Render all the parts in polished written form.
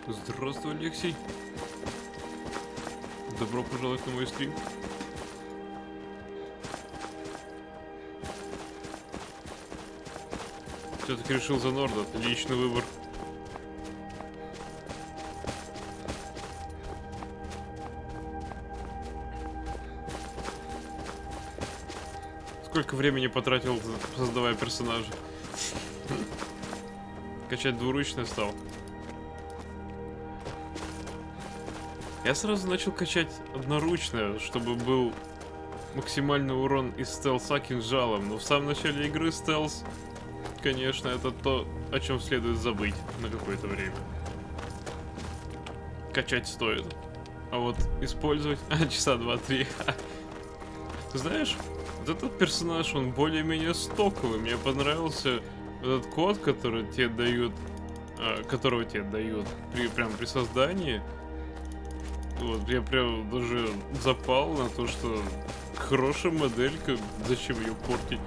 Здравствуй, Алексей. Добро пожаловать на мой стрим. Все-таки решил за Норда. Отличный выбор. Сколько времени потратил, создавая персонажа? Качать двуручный стал. Я сразу начал качать одноручное, чтобы был максимальный урон из стелса кинжалом. Но в самом начале игры стелс, конечно, это то, о чем следует забыть на какое-то время. Качать стоит. А вот использовать часа 2-3. Ты знаешь, вот этот персонаж, он более-менее стоковый. Мне понравился этот код, который тебе дают, которого тебе дают прямо при создании. Вот, я прям даже запал на то, что хорошая моделька, зачем ее портить?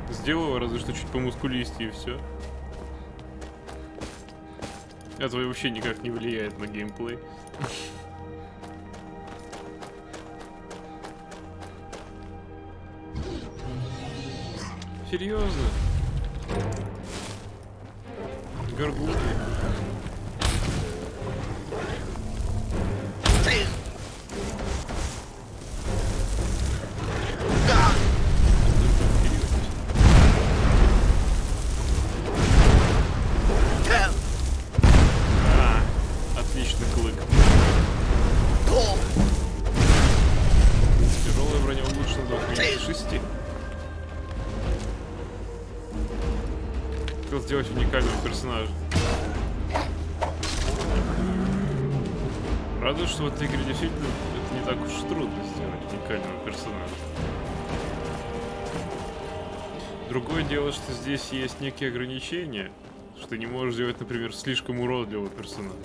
Сделала разве что чуть помускулистее и все. Это вообще никак не влияет на геймплей. Серьезно? Горгулки. Отличный клык. Тяжелая броня улучшена до 6. Хотел сделать уникального персонажа. Радует, что в этой игре действительно это не так уж трудно сделать уникального персонажа. Другое дело, что здесь есть некие ограничения, что ты не можешь сделать, например, слишком уродливого персонажа.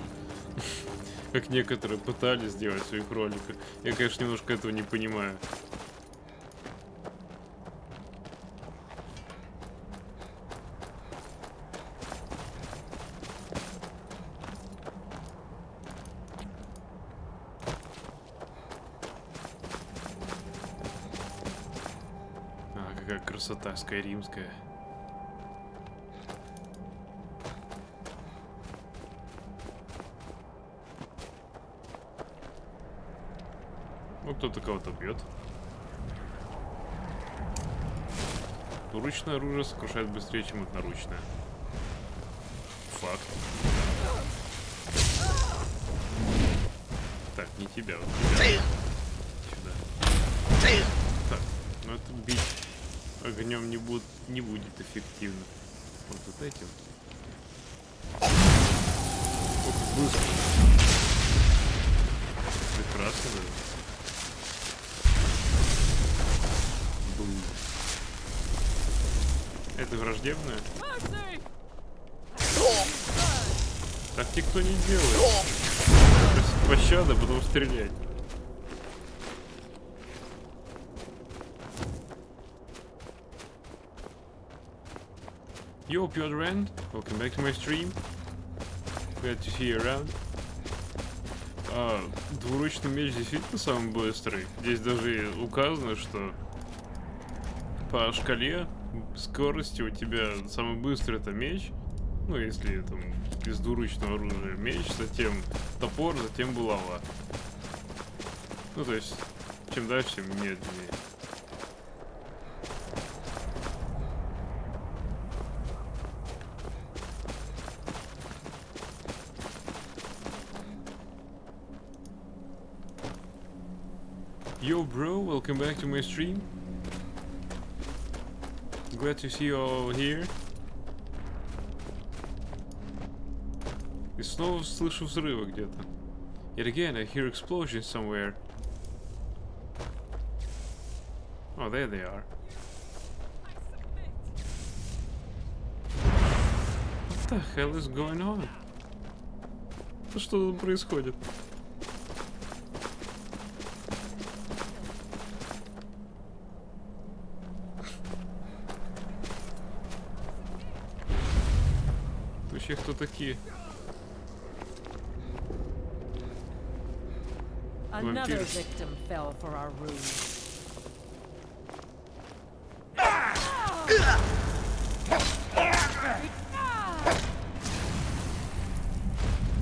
Как некоторые пытались сделать в своих роликах. Я, конечно, немножко этого не понимаю. Какая красота скайримская. Ну, кто-то кого-то бьет. Двуручное оружие сокрушает быстрее, чем одноручное. Факт. Так, не тебя, вот тебя. Сюда. Так, ну это бить огнем не будет эффективно. Вот этим. Ох, быстро. Прекрасно, да. Бум. Это враждебное? Так никто не делает. Просить пощады, потом стрелять. Yo, Pure, welcome back to my stream. Glad to see you around. Двуручный меч действительно самый быстрый. Здесь даже указано, что по шкале скорости у тебя самый быстрый это меч. Ну, если там из двуручного оружия меч, затем топор, затем булава. Ну, то есть, чем дальше, тем медленнее. Yo, bro, welcome back to my stream. Glad to see you all here. И снова слышу взрывы где-то. Yet again, I hear explosions somewhere. Oh, there they are. What the hell is going on? Что тут происходит? Вообще кто такие? Another victim fell for our ruse.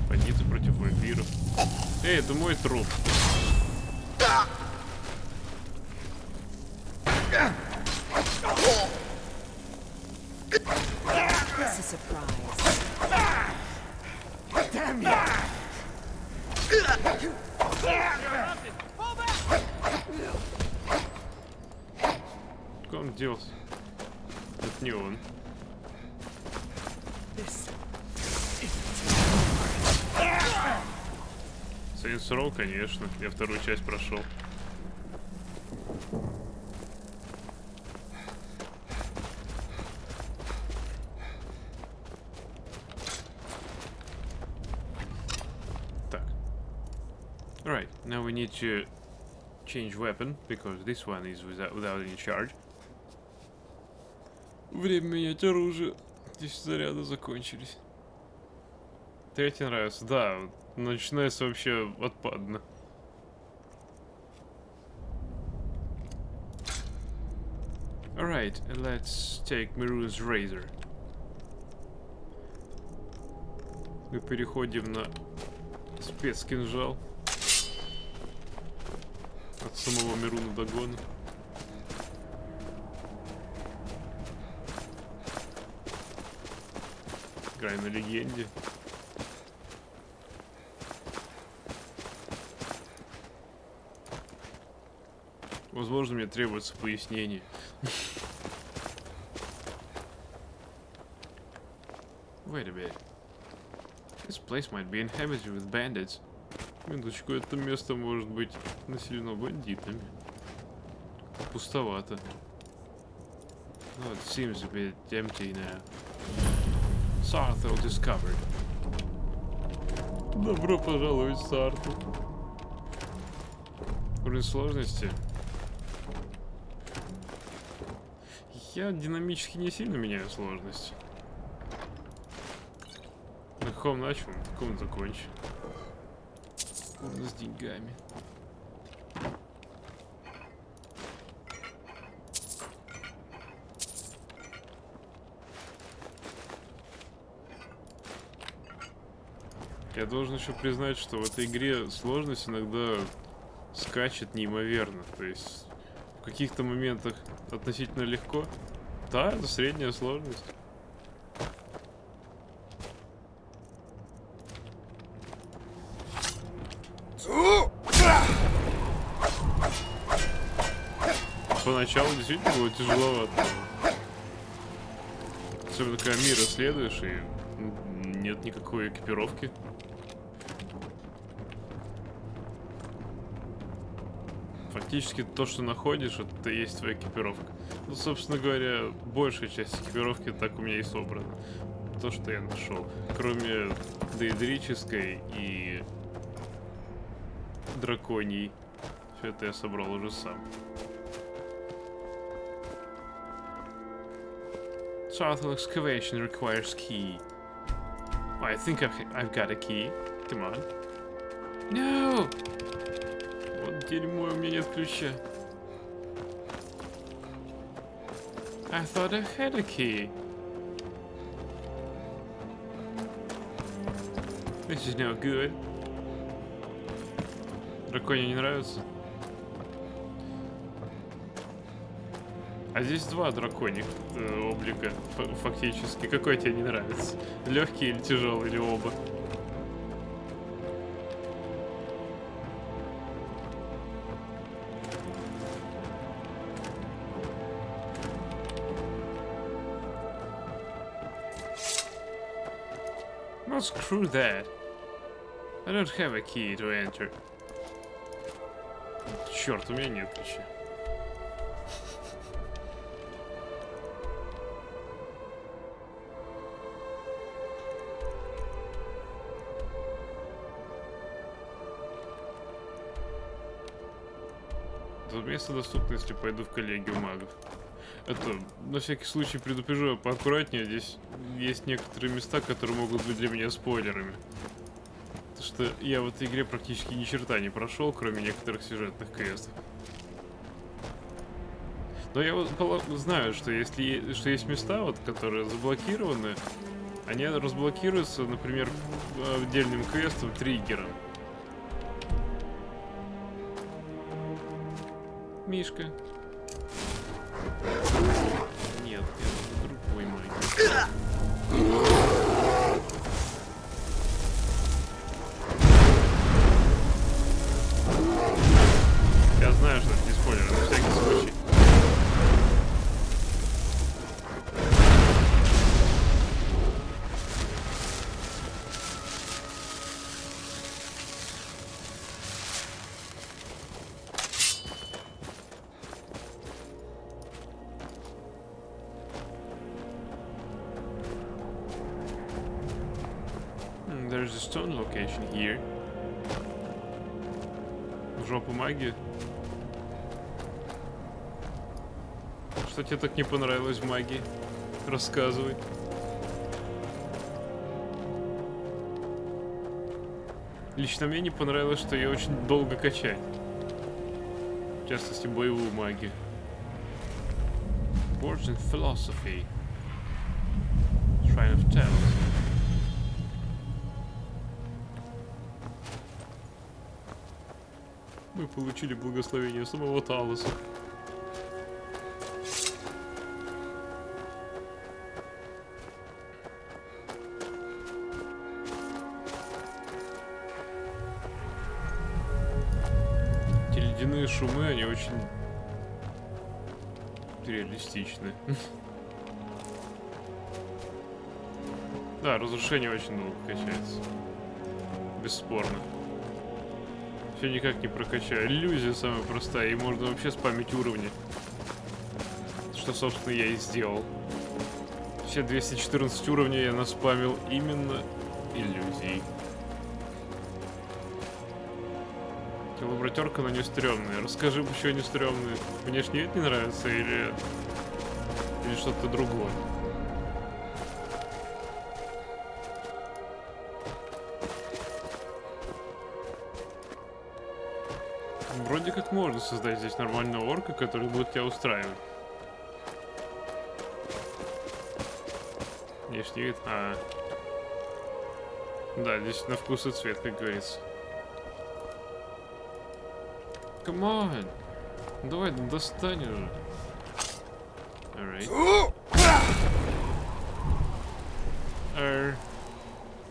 Бандиты против вампиров. Эй, это мой труп. This is a surprise. Damn you! Куда он делся? Это не он. Saints Row, конечно. Я вторую часть прошел. Так. Alright, now we need to change weapon, because this one is without any charge. Время менять оружие. Здесь заряды закончились. Третий нравится, да, начинается вообще отпадно. Alright, let's take Maroon's Razor. Мы переходим на спецкинжал. От самого Мируна догона. Играй на легенде. Возможно, мне требуется пояснение. Wait a minute. This place might be inhabited with bandits. Минуточку, это место может быть населено бандитами. Пустовато. Oh, it seems a bit empty now. Sarthel discovered. Добро пожаловать в Сарту. Уровень сложности. Я динамически не сильно меняю сложность. На каком начал, на таком закончу. С деньгами. Я должен еще признать, что в этой игре сложность иногда скачет неимоверно. То есть в каких-то моментах относительно легко. Да, это средняя сложность. Поначалу действительно было тяжеловато. Особенно когда мир исследуешь и нет никакой экипировки. Фактически то, что находишь, это и есть твоя экипировка. Ну, собственно говоря, большая часть экипировки так у меня и собрана. То, что я нашел. Кроме дейдрической и драконьей. Все это я собрал уже сам. Sarthel excavation requires key. I think I've got a key. Come on. No! Вот дерьмо, у меня нет ключа. I thought I had a key. This is no good. Драконе не нравится? А здесь два драконьих облика, фактически. Какой тебе не нравится? Легкий или тяжелый, или оба? No, screw that. I don't have a key to enter. Черт, у меня нет ключа. Тут место доступно, если пойду в коллегию магов. Это, на всякий случай предупрежу, поаккуратнее. Здесь есть некоторые места, которые могут быть для меня спойлерами. Потому что я в этой игре практически ни черта не прошел, кроме некоторых сюжетных квестов. Но я вот знаю, что что есть места, вот, которые заблокированы, они разблокируются, например, отдельным квестом, триггером. Мишка. Нет, это другой маг. Я знаю, что это не спойлер, на всякий случай. There's a stone location here. В жопу магии. Что тебе так не понравилось в магии? Рассказывай. Лично мне не понравилось, что ее очень долго качать. В частности, боевую магию. Words in Philosophy. Shrine of Tales. Мы получили благословение самого Талоса. Эти ледяные шумы, они очень реалистичны. Да, разрушение очень долго качается. Бесспорно. Все никак не прокачаю. Иллюзия самая простая, и можно вообще спамить уровни. Что, собственно, я и сделал. Все 214 уровней я наспамил именно иллюзией. Лабораторка, но не стрёмная. Расскажи, почему они стрёмные. Внешне вид не нравится или что-то другое? Вроде как можно создать здесь нормального орка, который будет тебя устраивать. Внешний вид. Да, здесь на вкус и цвет, как говорится. Come on! Давай, достань уже. Alright.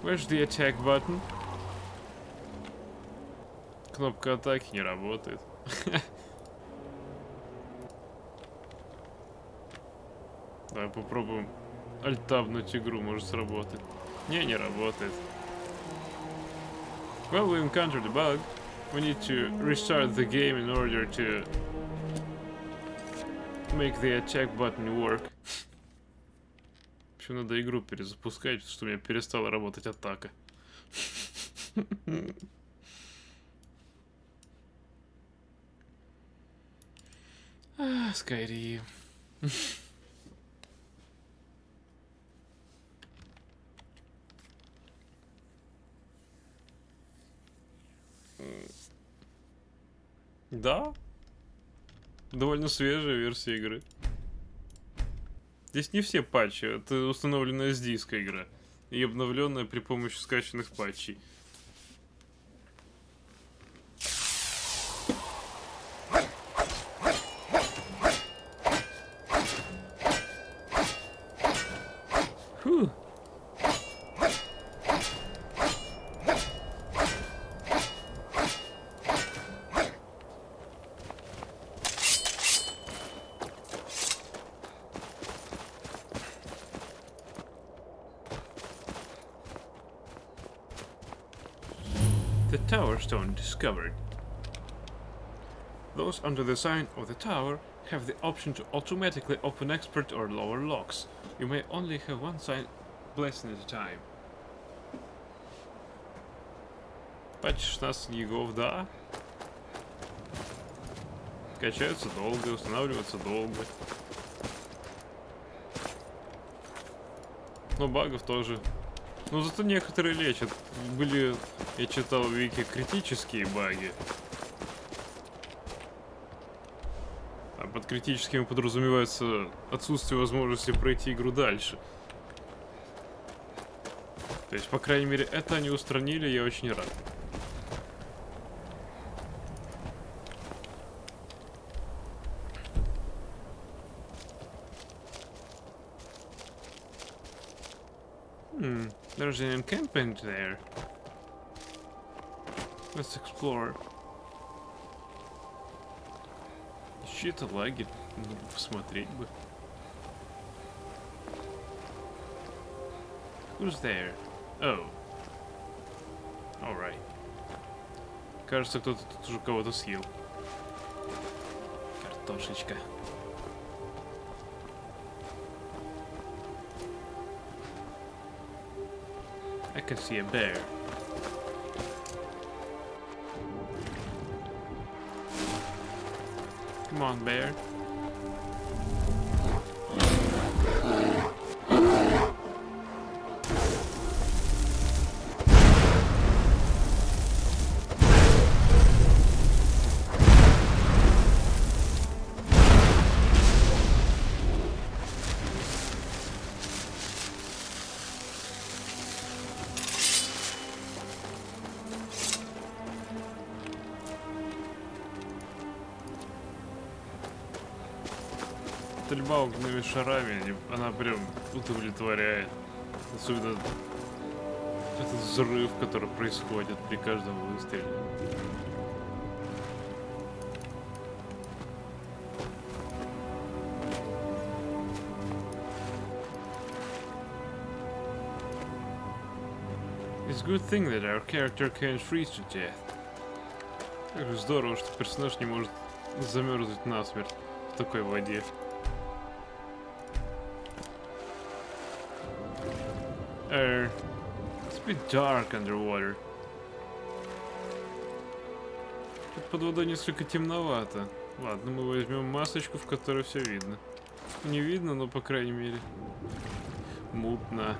Where's the attack button? Кнопка атаки не работает. Давай попробуем альтабнуть игру, может сработать. Не работает. Well, we encountered a bug. We need to restart the game in order to make the attack button work. В общем, надо игру перезапускать, потому что у меня перестала работать атака. Скайрим. Да. Довольно свежая версия игры. Здесь не все патчи, это установленная с диска игра. И обновленная при помощи скачанных патчей. Фу. The Tower Stone discovered. Those under the sign of the tower have the option to automatically open expert or lower locks. You may only have one sign blessing at a time. Патч 16 гигов, да. Качаются долго, устанавливаются долго. Но багов тоже. Но зато некоторые лечат. Были Я читал в Вики критические баги. А под критическими подразумевается отсутствие возможности пройти игру дальше. То есть, по крайней мере, это они устранили, я очень рад. There's an encampment there. Let's explore. Чьи-то лагерь. Надо посмотреть бы. Who's there? Oh. Alright. Кажется, кто-то тут уже кого-то съел. Картошечка. I can see a bear. Come on, bear. Стрельба огненными шарами, она прям удовлетворяет. Особенно этот взрыв, который происходит при каждом выстреле. It's a good thing that our character can't freeze to death. Как же здорово, что персонаж не может замерзнуть насмерть в такой воде. It's a bit dark underwater. Тут под водой несколько темновато. Ладно, мы возьмем масочку, в которой все видно. Не видно, но по крайней мере. Мутно.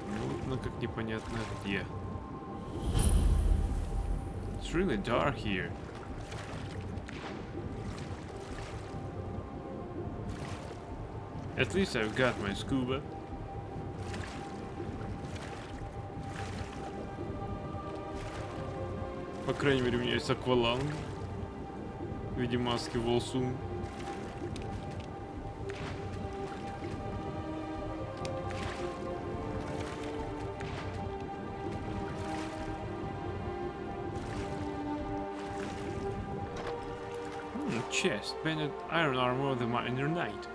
Мутно, как непонятно где. It's really dark here. At least I've got my scuba. По крайней мере, у меня есть акваланг в виде маски Волсун. Chest, banded iron armor of the Minor Knight.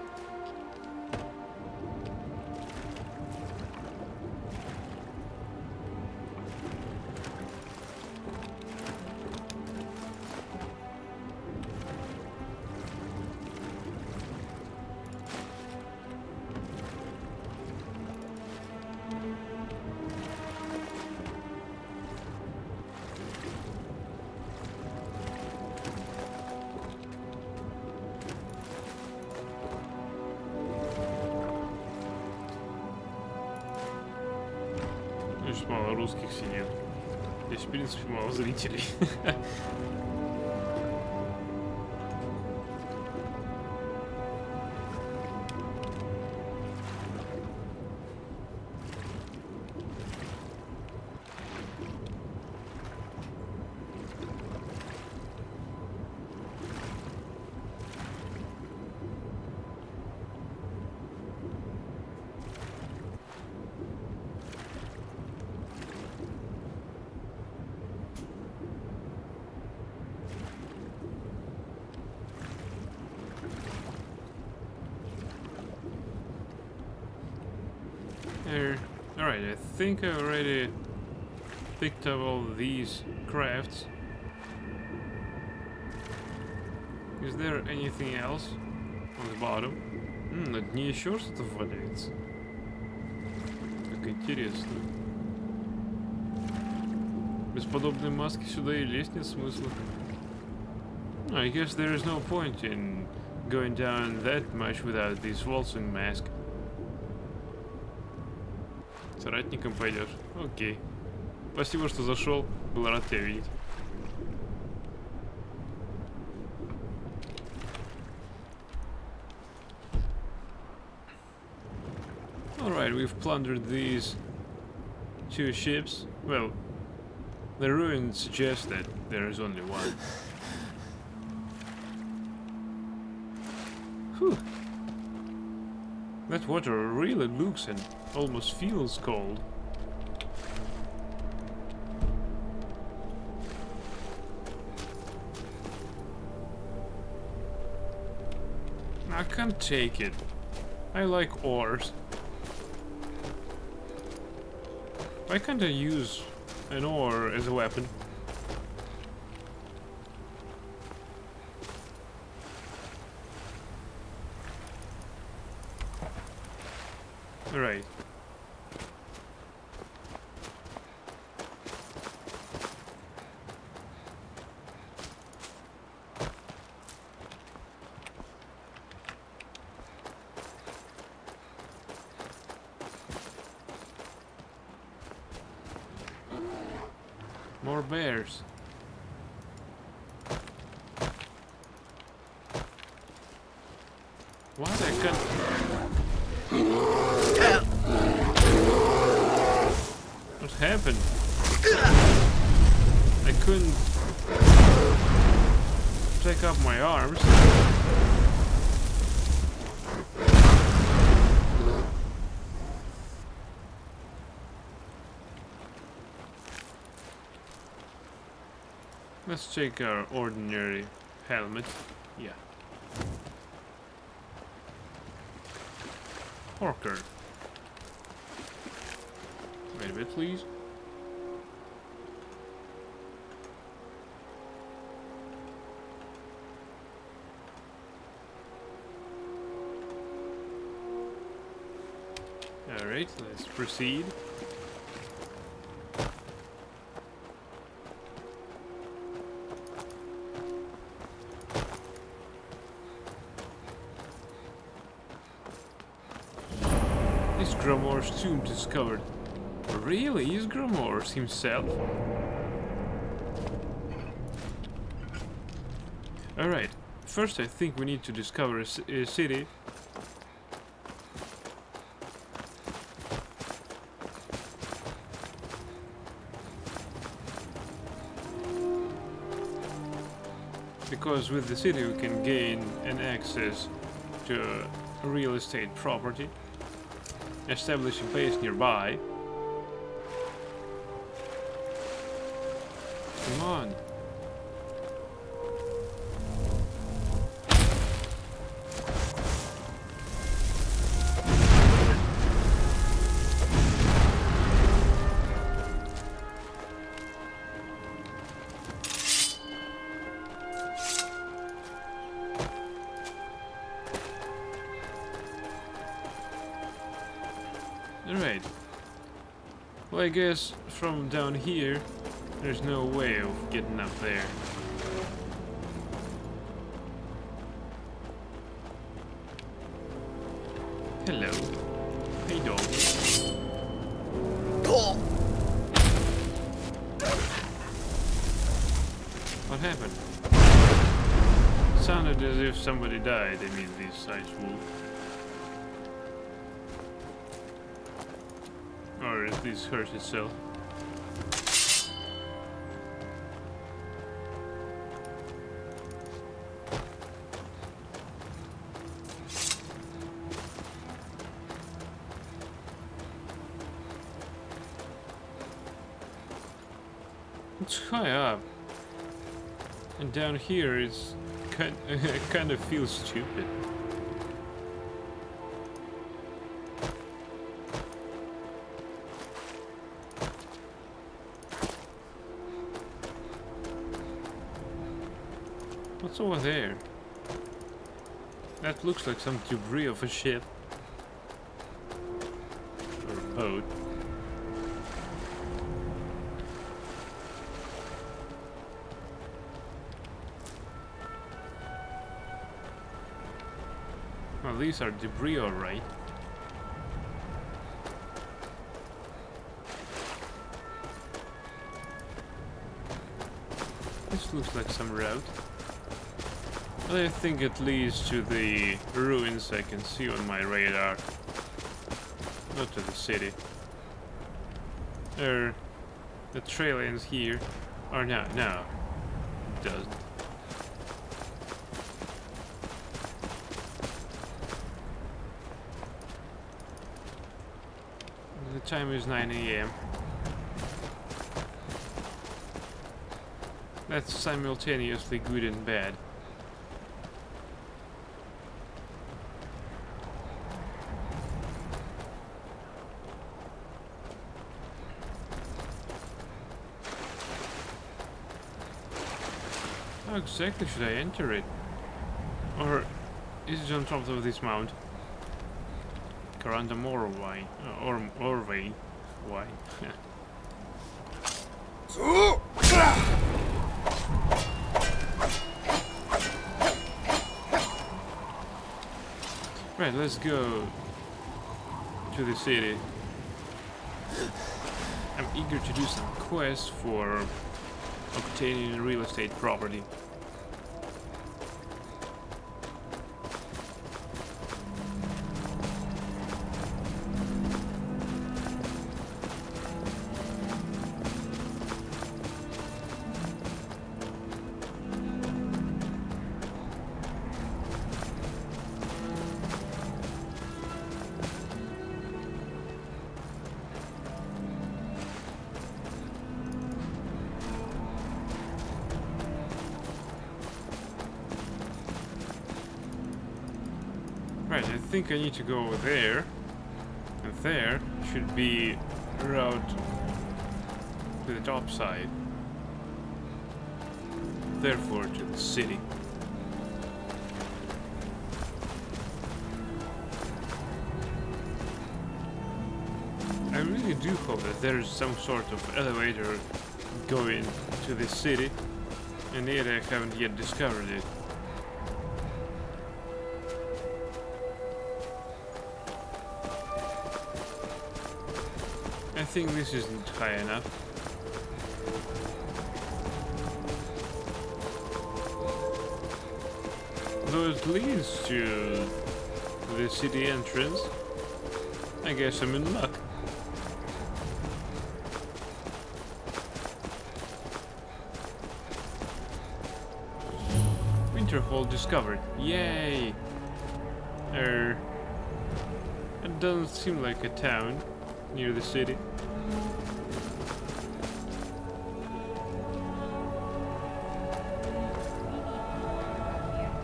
Здесь мало русских сидит. Здесь, в принципе, мало зрителей. Alright, I think I already picked up all these crafts. Is there anything else on the bottom? На дне еще что-то валяется. Как интересно. Без подобной маски сюда и лезть нет смысла. I guess there is no point in going down that much without this waltzing mask. Соратником пойдешь? Окей. Спасибо, что зашел. Был рад тебя видеть. Alright, we've plundered these 2 ships. Well, the ruins suggest that there is only one. Whew. That water really looks and almost feels cold. I can't take it. I like oars. Why can't I use an oar as a weapon? Right. More bears. What? I can't. What happened? I couldn't take up my arms. Let's take our ordinary helmet. Yeah. Porker. Wait a bit, please. Alright, let's proceed. Grimoire's tomb discovered. Really? Is Grimoire himself? Alright, first I think we need to discover a city. Because with the city we can gain an access to real estate property. Establish a base nearby. Come on. Alright. Well, I guess from down here, there's no way of getting up there. Hello. Hey, dog. What happened? Sounded as if somebody died. I mean, this size wolf. Or at least hurt itself. It's high up. And down here it's kind of feels stupid. What's over there? That looks like some debris of a ship. Or a boat. Well, these are debris, alright. This looks like some route. But I think it leads to the ruins I can see on my radar. Not to the city. The trail ends here. Or no, it doesn't. The time is 9 AM. That's simultaneously good and bad. How exactly should I enter it? Or is it on top of this mount? Around the more wine, or way, wine. Right, let's go to the city. I'm eager to do some quests for obtaining real estate property. Right, I think I need to go over there, and there should be a route to the top side, therefore to the city. I really do hope that there's some sort of elevator going to this city, and yet I haven't yet discovered it. I think this isn't high enough. Though it leads to the city entrance, I guess I'm in luck. Winterhold discovered. Yay! It doesn't seem like a town near the city.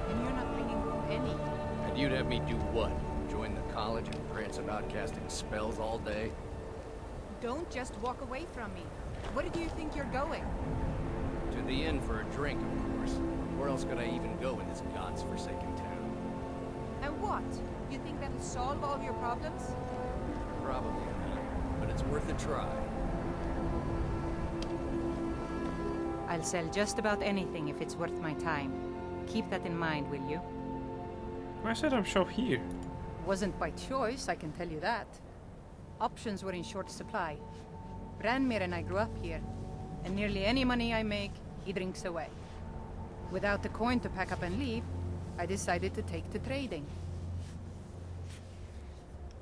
And you're not bringing home any. And you'd have me do what? Join the college and prance about casting spells all day? Don't just walk away from me. Where do you think you're going? To the inn for a drink, of course. Where else could I even go in this god's forsaken town? And what? You think that'll solve all your problems? Probably not, but it's worth a try. I'll sell just about anything if it's worth my time. Keep that in mind, will you? Why set up shop here? Wasn't by choice, I can tell you that. Options were in short supply. Branmir and I grew up here, and nearly any money I make, he drinks away. Without the coin to pack up and leave, I decided to take to trading.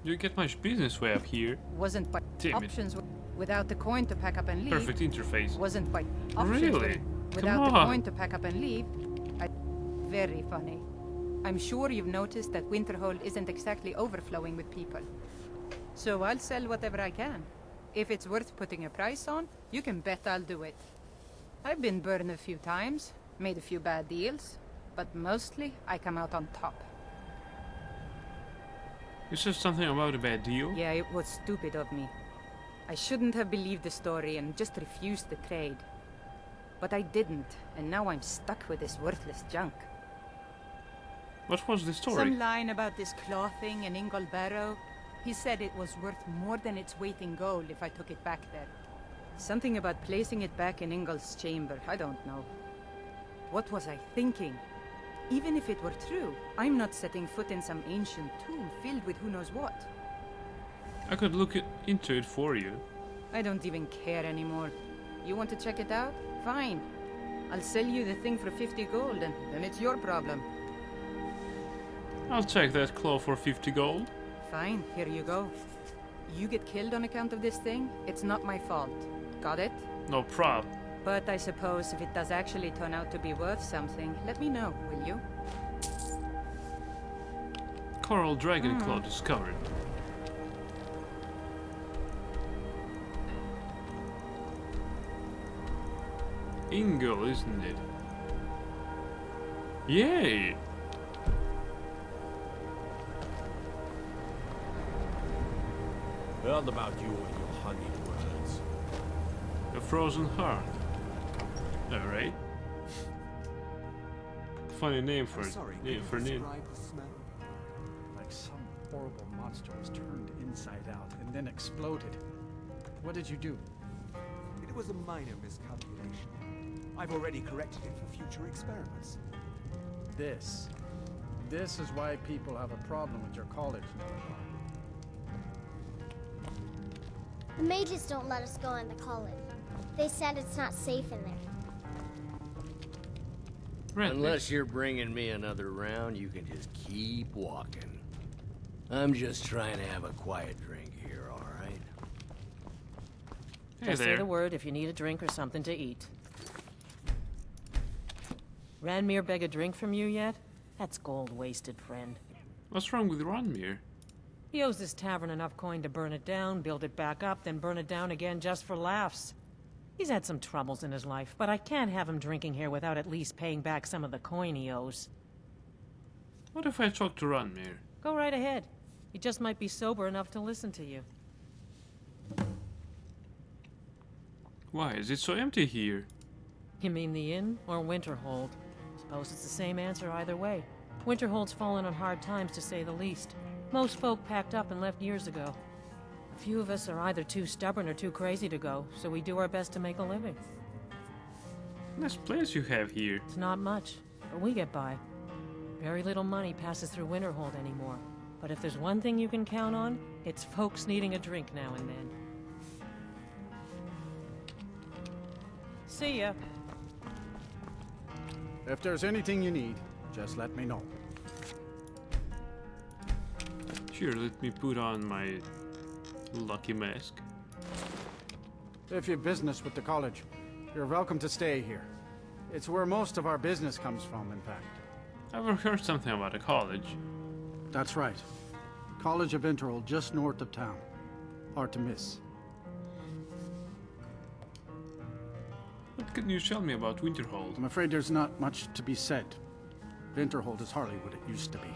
You get much business way up here. Wasn't by Damn it. options without the coin to pack up and leave. Perfect interface. Wasn't by options Really? without Come the on. coin to pack up and leave. Very funny. I'm sure you've noticed that Winterhold isn't exactly overflowing with people. So I'll sell whatever I can. If it's worth putting a price on, you can bet I'll do it. I've been burned a few times, made a few bad deals, but mostly I come out on top. You said something about a bad deal? Yeah, it was stupid of me. I shouldn't have believed the story and just refused the trade. But I didn't, and now I'm stuck with this worthless junk. What was the story? Some line about this clothing in Ingol Barrow. He said it was worth more than its weight in gold if I took it back there. Something about placing it back in Ingol's chamber, I don't know. What was I thinking? Even if it were true, I'm not setting foot in some ancient tomb filled with who knows what. I could look into it for you. I don't even care anymore. You want to check it out? Fine. I'll sell you the thing for 50 gold, and then it's your problem. I'll take that claw for 50 gold. Fine, here you go. You get killed on account of this thing, it's not my fault. Got it? No prob. But I suppose if it does actually turn out to be worth something, let me know, will you? Coral Dragon Claw discovered. Ingle, isn't it? Yay! Heard about you and your honeyed words. A frozen heart. Alright. Funny name for it. Name for name. Like some horrible monster was turned inside out and then exploded. What did you do? It was a minor miscalculation. I've already corrected it for future experiments. This is why people have a problem with your college now. The mages don't let us go in the college. They said it's not safe in there. Red Unless you're bringing me another round, you can just keep walking. I'm just trying to have a quiet drink here, all right? Hey Just say there. the word if you need a drink or something to eat. Ranmir beg a drink from you yet? That's gold wasted, friend. What's wrong with Ranmir? He owes this tavern enough coin to burn it down, build it back up, then burn it down again just for laughs. He's had some troubles in his life, but I can't have him drinking here without at least paying back some of the coin he owes. What if I talk to Ranmir? Go right ahead. He just might be sober enough to listen to you. Why is it so empty here? You mean the inn or Winterhold? Suppose it's the same answer either way. Winterhold's fallen on hard times, to say the least. Most folk packed up and left years ago. A few of us are either too stubborn or too crazy to go, so we do our best to make a living. Nice place you have here. It's not much, but we get by. Very little money passes through Winterhold anymore. But if there's one thing you can count on, it's folks needing a drink now and then. See ya. If there's anything you need, just let me know. Sure, let me put on my lucky mask. If you've business with the college, you're welcome to stay here. It's where most of our business comes from, in fact. I've heard something about a college. That's right. College of Winterhold, just north of town. Hard to miss. What can you tell me about Winterhold? I'm afraid there's not much to be said. Winterhold is hardly what it used to be.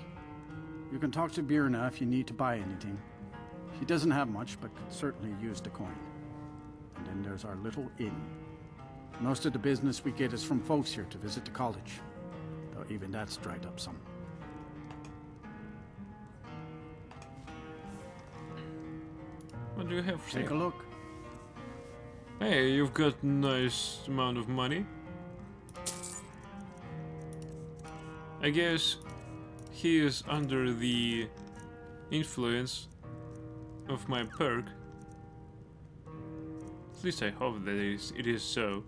You can talk to Birna if you need to buy anything. She doesn't have much, but could certainly use the coin. And then there's our little inn. Most of the business we get is from folks here to visit the college. Though even that's dried up some. What do you have for Take a sale? look. Hey, you've got a nice amount of money. I guess he is under the influence of my perk. At least I hope that it is so.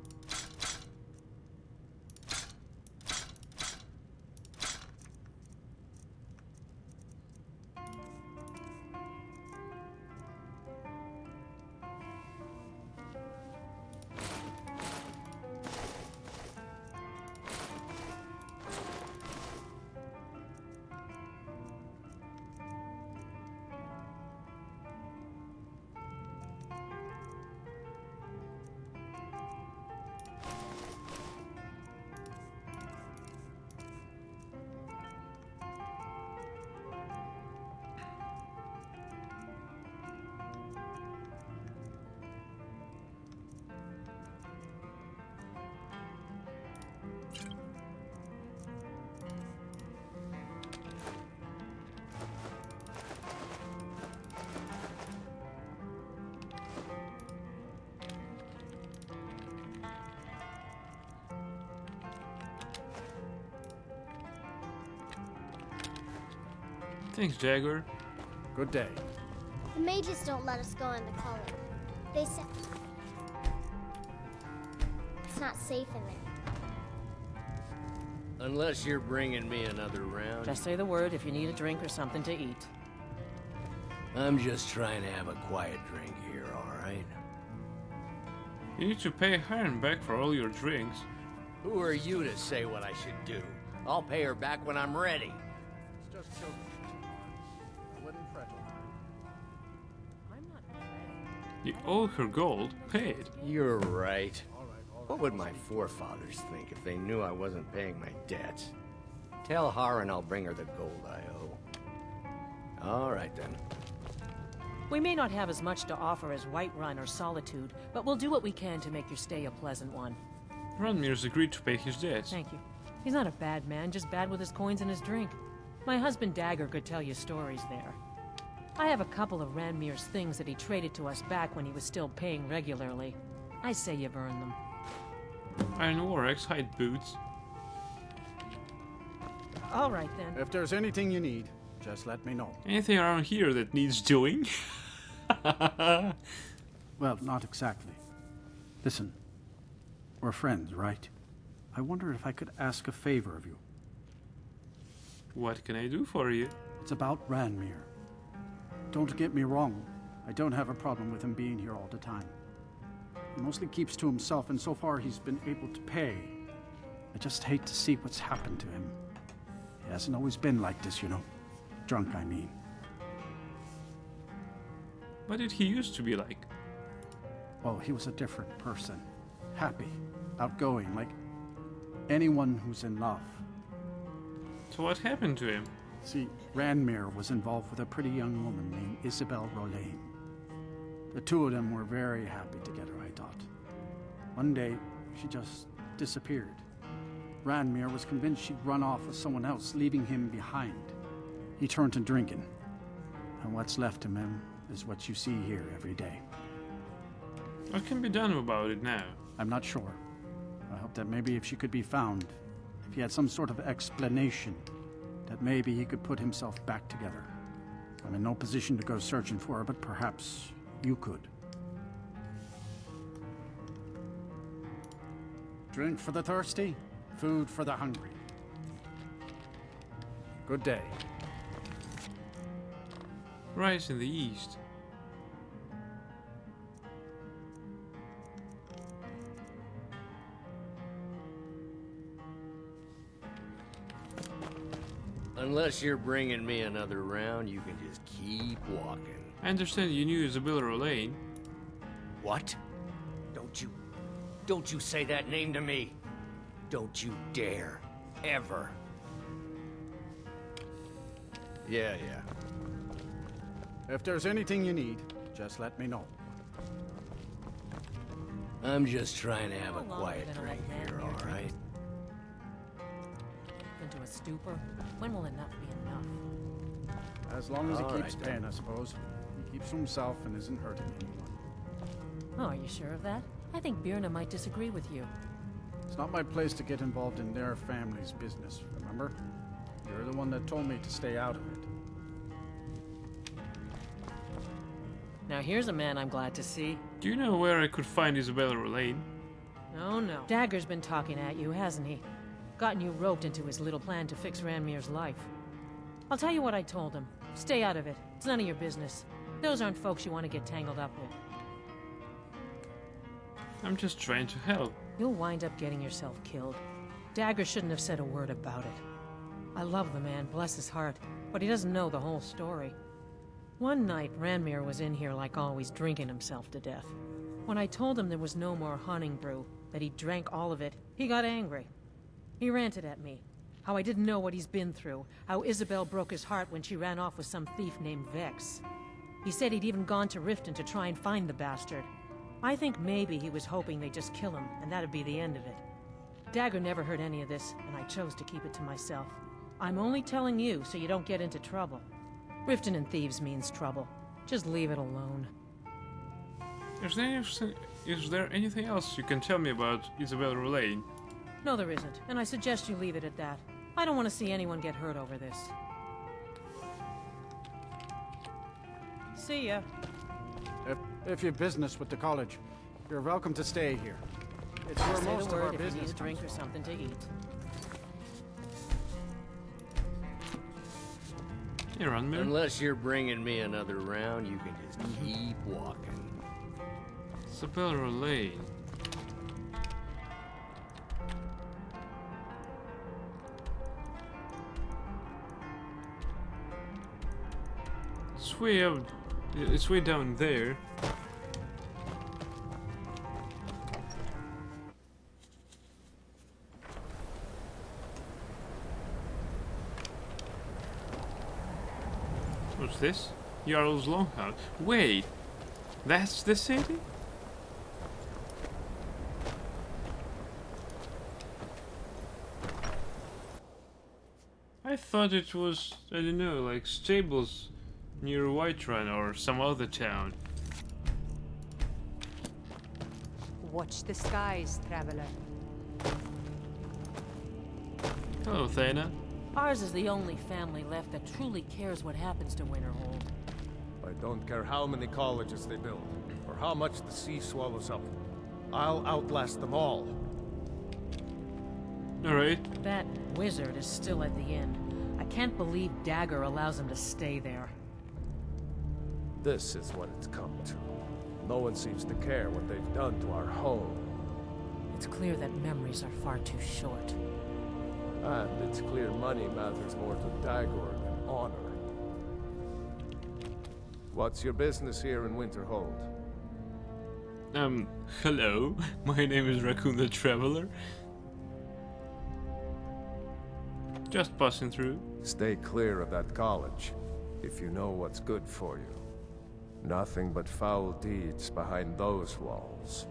Thanks, Jagger. Good day. The mages don't let us go in the college. They said it's not safe in there. Unless you're bringing me another round. Just say the word if you need a drink or something to eat. I'm just trying to have a quiet drink here, alright? You need to pay Hiram back for all your drinks. Who are you to say what I should do? I'll pay her back when I'm ready. It's just children. I wouldn't fret over it. I'm not afraid. You owe her gold. Pay it. You're right. What would my forefathers think if they knew I wasn't paying my debts? Tell Harren I'll bring her the gold I owe. Alright then. We may not have as much to offer as Whiterun or Solitude, but we'll do what we can to make your stay a pleasant one. Ranmir's agreed to pay his debts. Thank you. He's not a bad man, just bad with his coins and his drink. My husband Dagger could tell you stories there. I have a couple of Ranmir's things that he traded to us back when he was still paying regularly. I say you've earned them. Iron War Axe, hide boots. All right then. If there's anything you need, just let me know. Anything around here that needs doing? Well, not exactly. Listen, we're friends, right? I wonder if I could ask a favor of you. What can I do for you? It's about Ranmir. Don't get me wrong, I don't have a problem with him being here all the time. He mostly keeps to himself, and so far he's been able to pay. I just hate to see what's happened to him. He hasn't always been like this, you know. Drunk, I mean. What did he used to be like? Well, he was a different person. Happy, outgoing, like anyone who's in love. So what happened to him? See, Ranmir was involved with a pretty young woman named Isabel Rolane. The two of them were very happy together, I thought. One day, she just disappeared. Ranmir was convinced she'd run off with someone else, leaving him behind. He turned to drinking. And what's left of him is what you see here every day. What can be done about it now? I'm not sure. I hope that maybe if she could be found, if he had some sort of explanation, that maybe he could put himself back together. I'm in no position to go searching for her, but perhaps you could. Drink for the thirsty, food for the hungry. Good day. Rise in the east. Unless you're bringing me another round, you can just keep walking. I understand you knew Isabella Rolane. What? Don't you say that name to me. Don't you dare. Ever. Yeah. If there's anything you need, just let me know. I'm just trying to have a How long quiet have you been drink on that here, man all right? Into a stupor? When will enough be enough? As long as he All keeps right, paying, then. I suppose. He keeps to himself and isn't hurting anyone. Oh, are you sure of that? I think Birna might disagree with you. It's not my place to get involved in their family's business, remember? You're the one that told me to stay out of it. Now here's a man I'm glad to see. Do you know where I could find Isabella Rolane? Oh no. Dagger's been talking at you, hasn't he? Gotten you roped into his little plan to fix Ranmir's life. I'll tell you what I told him. Stay out of it. It's none of your business. Those aren't folks you want to get tangled up with. I'm just trying to help. You'll wind up getting yourself killed. Dagger shouldn't have said a word about it. I love the man, bless his heart, but he doesn't know the whole story. One night, Ranmir was in here like always, drinking himself to death. When I told him there was no more hunting brew, that he drank all of it, he got angry. He ranted at me. How I didn't know what he's been through. How Isabel broke his heart when she ran off with some thief named Vex. He said he'd even gone to Riften to try and find the bastard. I think maybe he was hoping they'd just kill him, and that'd be the end of it. Dagger never heard any of this, and I chose to keep it to myself. I'm only telling you so you don't get into trouble. Riften and thieves means trouble. Just leave it alone. Is there anything else you can tell me about Isabella Rolane? No, there isn't, and I suggest you leave it at that. I don't want to see anyone get hurt over this. See ya. If you've business with the college, you're welcome to stay here. It's where Say most the of our word if you need business a drink or comes from. something to eat. Hey, Ranmir. Unless you're bringing me another round, you can just keep walking. Sapelro Lane. It's way up. It's way down there. What's this? Jarl's Longhouse. Wait, that's the city? I thought it was, I don't know, like stables near Whiterun or some other town. Watch the skies, traveler. Hello, Thana. Ours is the only family left that truly cares what happens to Winterhold. I don't care how many colleges they build, or how much the sea swallows up. I'll outlast them all. Alright. That wizard is still at the inn. I can't believe Dagger allows him to stay there. This is what it's come to. No one seems to care what they've done to our home. It's clear that memories are far too short. And it's clear money matters more to Dagor than honor. What's your business here in Winterhold? Hello. My name is Raccoon the Traveler. Just passing through. Stay clear of that college, if you know what's good for you. Nothing but foul deeds behind those walls.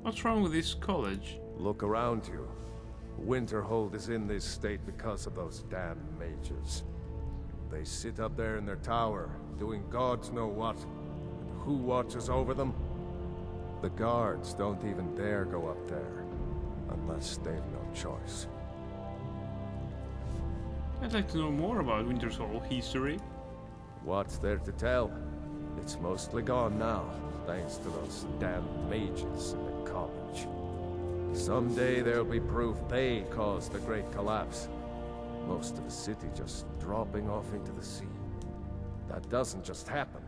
What's wrong with this college? Look around you. Winterhold is in this state because of those damn mages. They sit up there in their tower, doing gods know what. And who watches over them? The guards don't even dare go up there, unless they've no choice. I'd like to know more about Winterhold history. What's there to tell? It's mostly gone now, thanks to those damn mages in the college. Someday there'll be proof they caused the Great Collapse. Most of the city just dropping off into the sea. That doesn't just happen.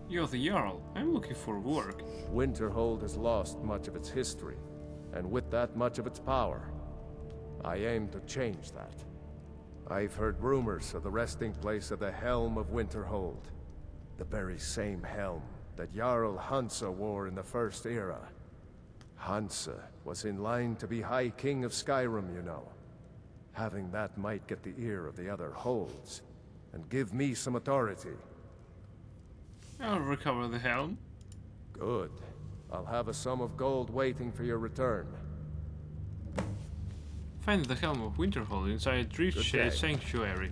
You're the Jarl. I'm looking for work. Winterhold has lost much of its history, and with that much of its power. I aim to change that. I've heard rumors of the resting place of the Helm of Winterhold. The very same helm that Jarl Hansa wore in the First Era. Hansa was in line to be High King of Skyrim, you know. Having that might get the ear of the other holds, and give me some authority. I'll recover the helm. Good. I'll have a sum of gold waiting for your return. Find the Helm of Winterhold inside Driftshade day. Sanctuary.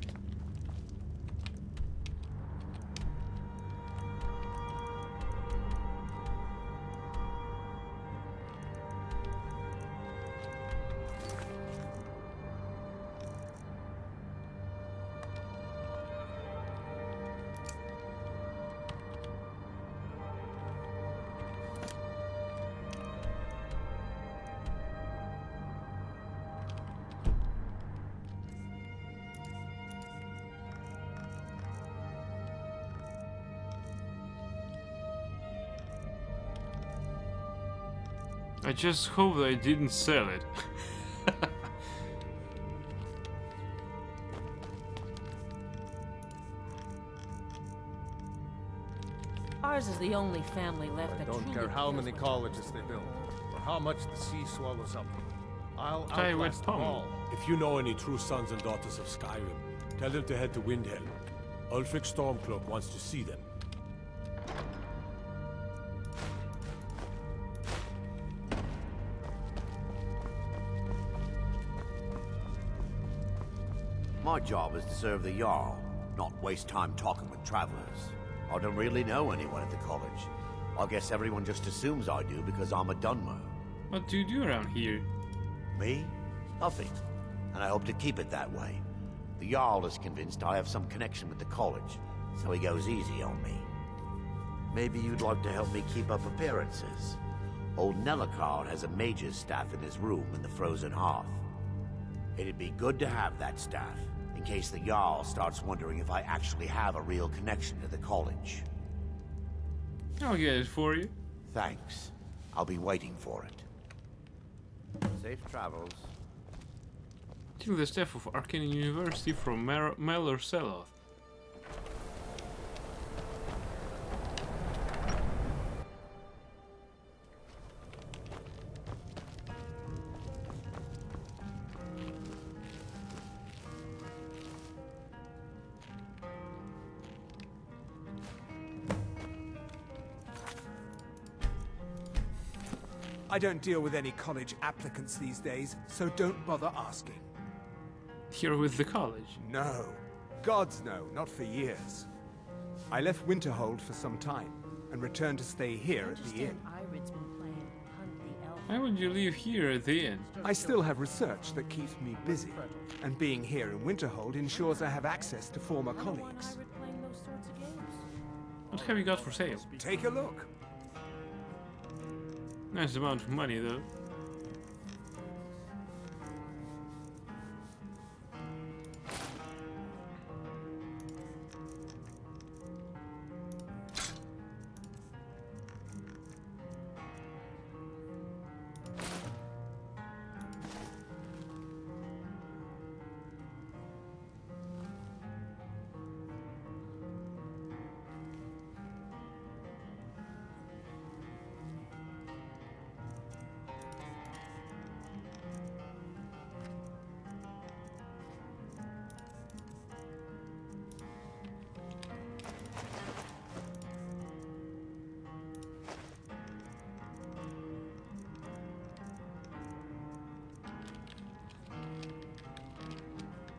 I just hope that I didn't sell it. Ours is the only family left I that don't truly care how cares many what colleges they build, or how much the sea swallows up. I'll Tie with outlast them pommel. all. If you know any true sons and daughters of Skyrim, tell them to head to Windhelm. Ulfric Stormcloak wants to see them. My job is to serve the Jarl, not waste time talking with travelers. I don't really know anyone at the college. I guess everyone just assumes I do because I'm a Dunmer. What do you do around here? Me? Nothing. And I hope to keep it that way. The Jarl is convinced I have some connection with the college, so he goes easy on me. Maybe you'd like to help me keep up appearances. Old Nellicard has a mage's staff in his room in the Frozen Hearth. It'd be good to have that staff, in case the Jarl starts wondering if I actually have a real connection to the college. I'll get it for you. Thanks. I'll be waiting for it. Safe travels. Take the staff of Arcane University from Malor Seloth. I don't deal with any college applicants these days, so don't bother asking. Here with the college. No. Gods no, not for years. I left Winterhold for some time, and returned to stay here at the inn. Why would you leave here at the inn? I still have research that keeps me busy, and being here in Winterhold ensures I have access to former colleagues. What have you got for sale? Take a look. Nice amount of money, though.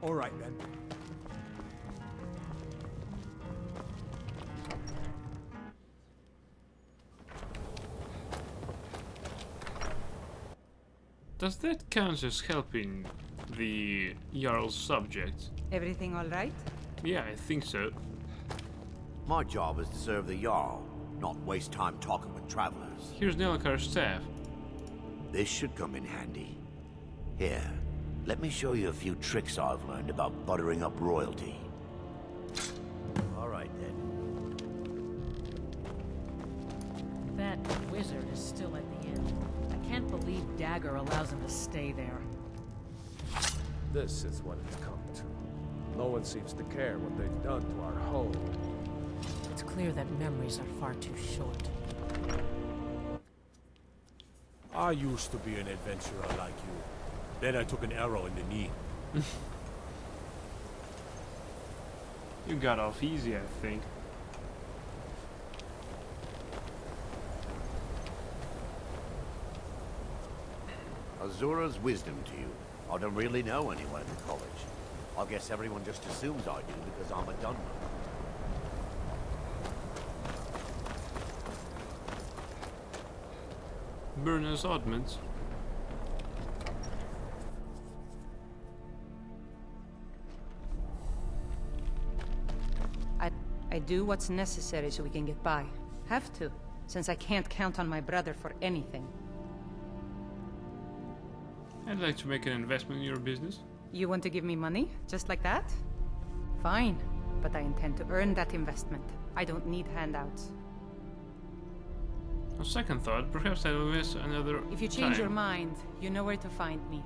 All right then. Does that count as helping the Jarl's subjects? Everything all right? Yeah, I think so. My job is to serve the Jarl, not waste time talking with travelers. Here's Nelakar's staff. This should come in handy. Here, let me show you a few tricks I've learned about buttering up royalty. All right, then. That wizard is still at the inn. I can't believe Dagger allows him to stay there. This is what it's come to. No one seems to care what they've done to our home. It's clear that memories are far too short. I used to be an adventurer like you. Then I took an arrow in the knee. You got off easy, I think. Azura's wisdom to you. I don't really know anyone at the college. I guess everyone just assumes I do because I'm a Dunmer. Burner's oddments. I do what's necessary so we can get by. Have to, since I can't count on my brother for anything. I'd like to make an investment in your business. You want to give me money? Just like that? Fine, but I intend to earn that investment. I don't need handouts. On second thought, perhaps I'll invest another If you change your time. mind, you know where to find me.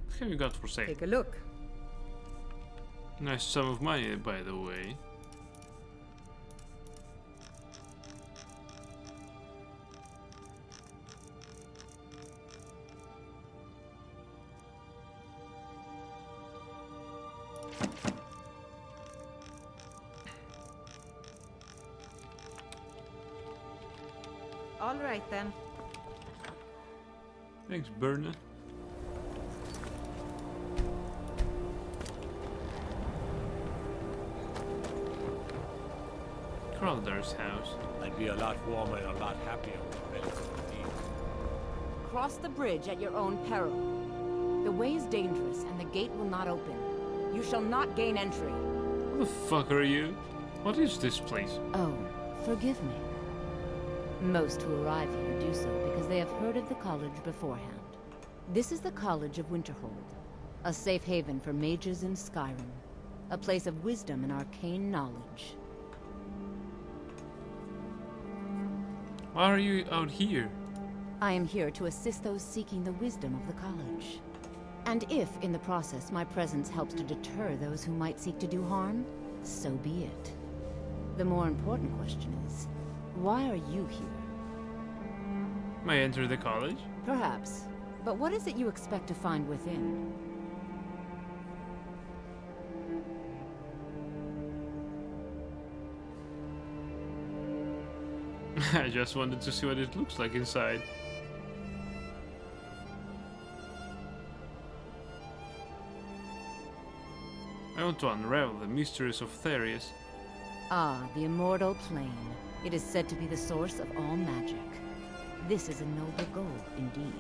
What have you got for sale? Take a look. Nice sum of money, by the way. All right then. Thanks, Burner. Kraldar's house. I'd be a lot warmer and a lot happier with Belton indeed. Cross the bridge at your own peril. The way is dangerous, and the gate will not open. You shall not gain entry. Who the fuck are you? What is this place? Oh, forgive me. Most who arrive here do so because they have heard of the college beforehand. This is the College of Winterhold, a safe haven for mages in Skyrim, a place of wisdom and arcane knowledge. Why are you out here? I am here to assist those seeking the wisdom of the college. And if, in the process, my presence helps to deter those who might seek to do harm, so be it. The more important question is, why are you here? May I enter the college? Perhaps. But what is it you expect to find within? I just wanted to see what it looks like inside. I want to unravel the mysteries of Therius. Ah, the immortal plane. It is said to be the source of all magic. This is a noble goal, indeed.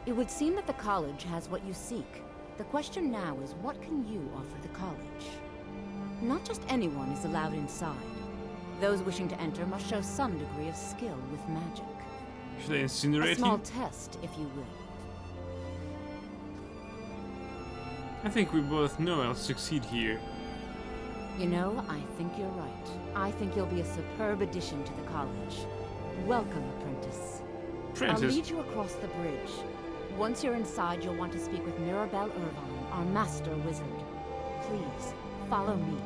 It would seem that the college has what you seek. The question now is, what can you offer the college? Not just anyone is allowed inside. Those wishing to enter must show some degree of skill with magic. Should I incinerate A small him? test, if you will. I think we both know I'll succeed here. You know, I think you're right. I think you'll be a superb addition to the college. Welcome, apprentice. I'll lead you across the bridge. Once you're inside, you'll want to speak with Mirabelle Irvine, our master wizard. Please, follow me.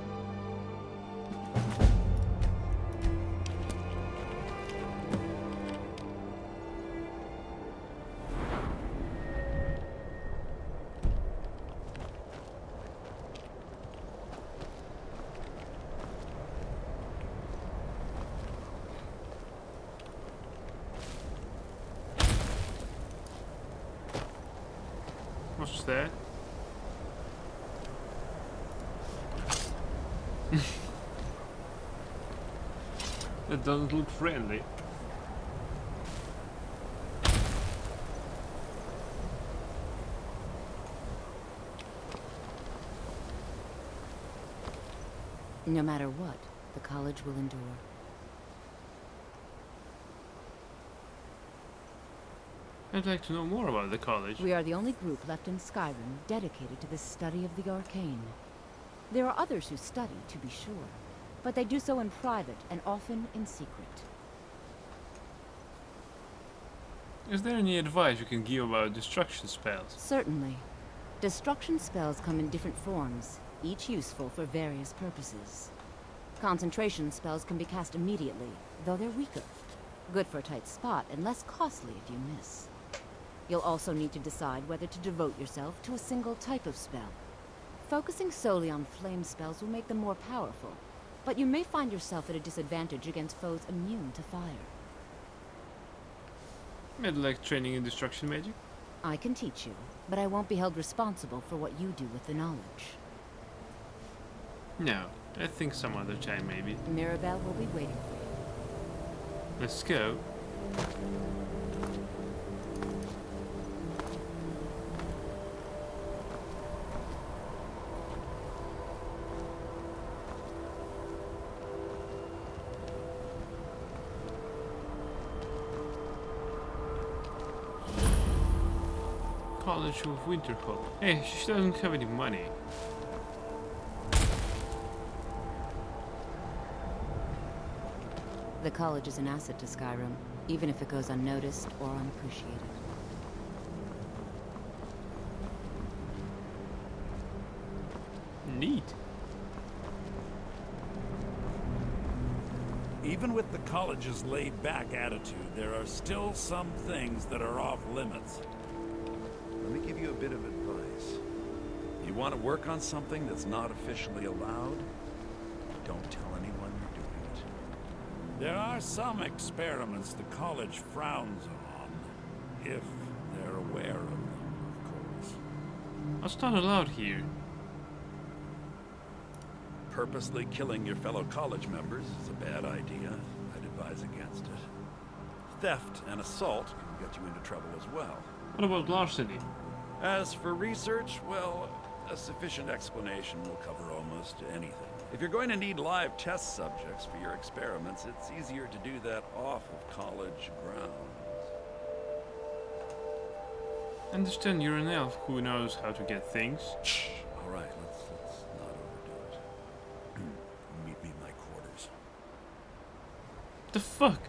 What's that? That doesn't look friendly. No matter what, the college will endure. I'd like to know more about the college. We are the only group left in Skyrim dedicated to the study of the arcane. There are others who study, to be sure, but they do so in private and often in secret. Is there any advice you can give about destruction spells? Certainly. Destruction spells come in different forms, each useful for various purposes. Concentration spells can be cast immediately, though they're weaker. Good for a tight spot and less costly if you miss. You'll also need to decide whether to devote yourself to a single type of spell. Focusing solely on flame spells will make them more powerful, but you may find yourself at a disadvantage against foes immune to fire. I'd like training in destruction magic. I can teach you, but I won't be held responsible for what you do with the knowledge. No, I think some other time maybe. Mirabelle will be waiting for you. Let's go. College of Winterhold. Hey, she doesn't have any money. The college is an asset to Skyrim, even if it goes unnoticed or unappreciated. Neat. Even with the college's laid-back attitude, there are still some things that are off limits. Let me give you a bit of advice. You want to work on something that's not officially allowed? Don't tell anyone you're doing it. There are some experiments the college frowns on, if they're aware of them, of course. That's not allowed here. Purposely killing your fellow college members is a bad idea. I'd advise against it. Theft and assault can get you into trouble as well. What about larceny? As for research, well, a sufficient explanation will cover almost anything. If you're going to need live test subjects for your experiments, it's easier to do that off of college grounds. Understand you're an elf who knows how to get things. All right, let's not overdo it. Meet me in my quarters. The fuck?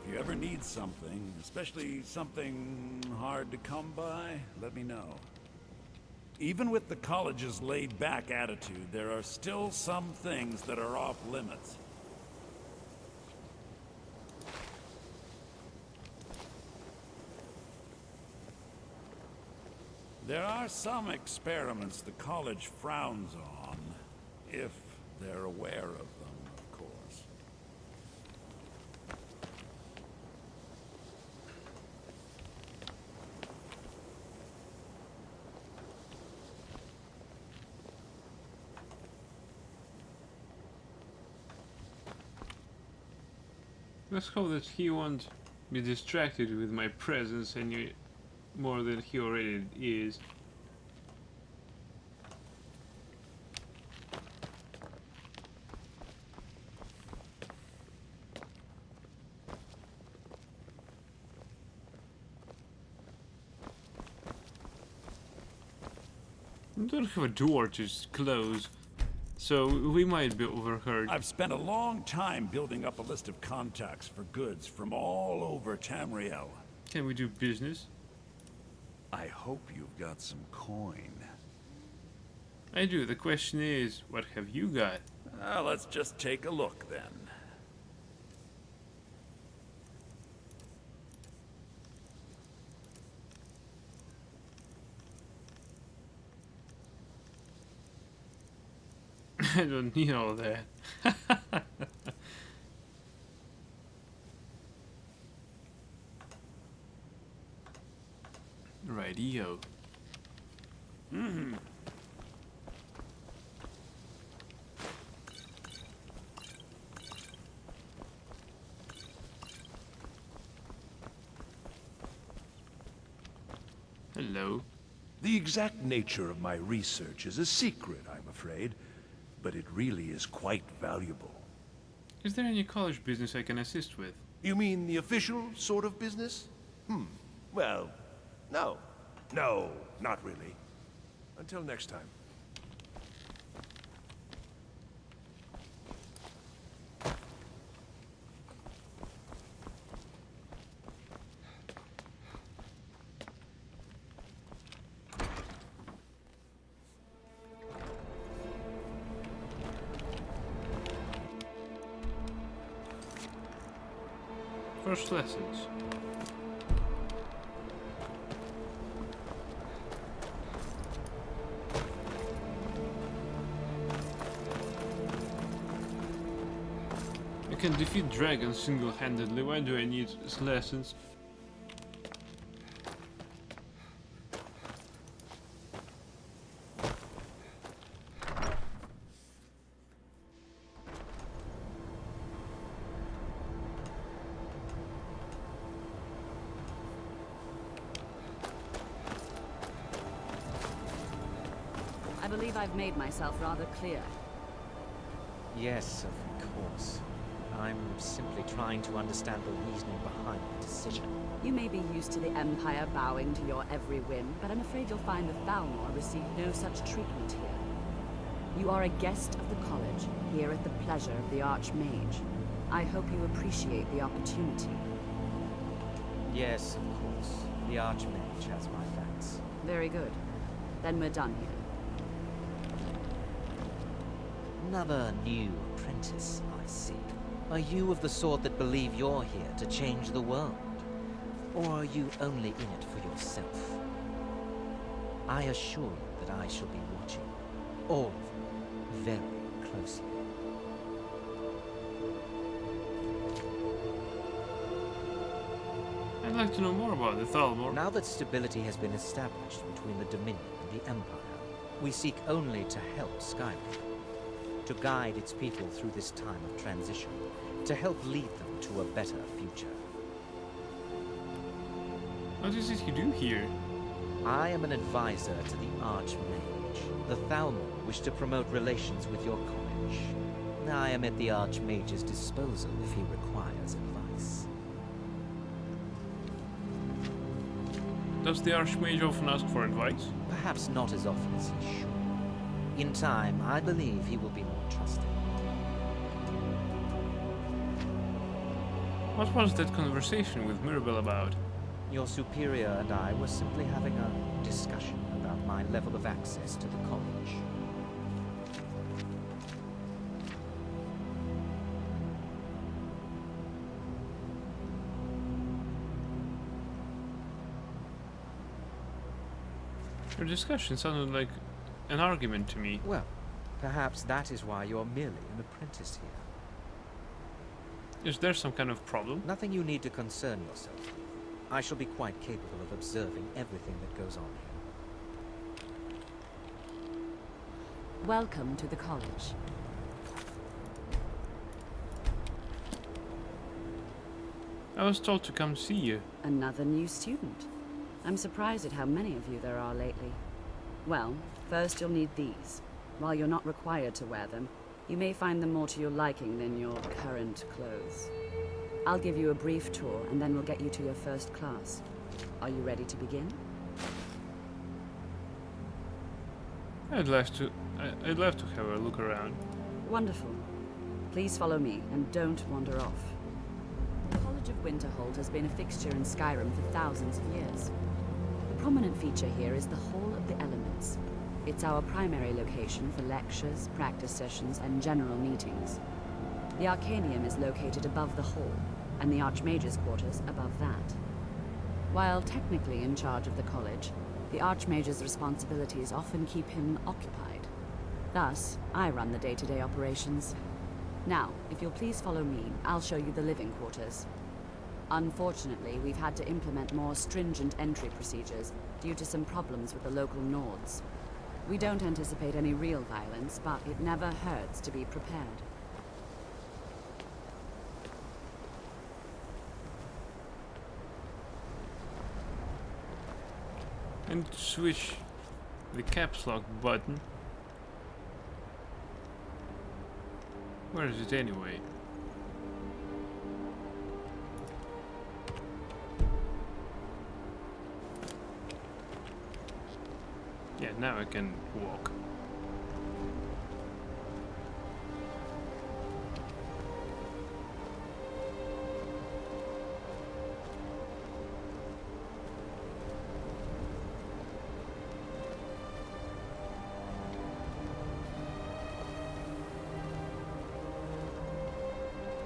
If you ever need something, especially something hard to come by, let me know. Even with the college's laid-back attitude, there are still some things that are off limits. There are some experiments the college frowns on, if they're aware of them, of course. Let's hope that he won't be distracted with my presence any more than he already is. We don't have a door to close, so we might be overheard. I've spent a long time building up a list of contacts for goods from all over Tamriel. Can we do business? I hope you've got some coin. I do. The question is, what have you got? Let's just take a look then. I don't need all that. Radio. Hello. The exact nature of my research is a secret, I'm afraid, but it really is quite valuable. Is there any college business I can assist with? You mean the official sort of business? Well, no. No, not really. Until next time. First lessons. I can defeat dragons single-handedly. Why do I need lessons? I believe I've made myself rather clear. Yes, of course. I'm simply trying to understand the reasoning behind the decision. You may be used to the Empire bowing to your every whim, but I'm afraid you'll find the Thalmor receive no such treatment here. You are a guest of the college, here at the pleasure of the Archmage. I hope you appreciate the opportunity. Yes, of course. The Archmage has my thanks. Very good. Then we're done here. Another new apprentice, I see. Are you of the sort that believe you're here to change the world? Or are you only in it for yourself? I assure you that I shall be watching all of you very closely. I'd like to know more about the Thalmor. Now that stability has been established between the Dominion and the Empire, we seek only to help Skyrim, to guide its people through this time of transition, to help lead them to a better future. What is it you do here? I am an advisor to the Archmage. The Thalmor wish to promote relations with your college. I am at the Archmage's disposal if he requires advice. Does the Archmage often ask for advice? Perhaps not as often as he should. In time, I believe he will be more trusted. What was that conversation with Mirabelle about? Your superior and I were simply having a discussion about my level of access to the college. Your discussion sounded like an argument to me. Well, perhaps that is why you're merely an apprentice here. Is there some kind of problem? Nothing you need to concern yourself with. I shall be quite capable of observing everything that goes on here. Welcome to the college. I was told to come see you. Another new student. I'm surprised at how many of you there are lately. Well, first you'll need these. While you're not required to wear them, you may find them more to your liking than your current clothes. I'll give you a brief tour, and then we'll get you to your first class. Are you ready to begin? I'd love to have a look around. Wonderful. Please follow me, and don't wander off. The College of Winterhold has been a fixture in Skyrim for thousands of years. The prominent feature here is the Hall of the Elements. It's our primary location for lectures, practice sessions, and general meetings. The Arcanium is located above the hall, and the Archmage's quarters above that. While technically in charge of the college, the Archmage's responsibilities often keep him occupied. Thus, I run the day-to-day operations. Now, if you'll please follow me, I'll show you the living quarters. Unfortunately, we've had to implement more stringent entry procedures due to some problems with the local Nords. We don't anticipate any real violence, but it never hurts to be prepared. And switch the caps lock button. Where is it anyway? Yeah, now I can walk.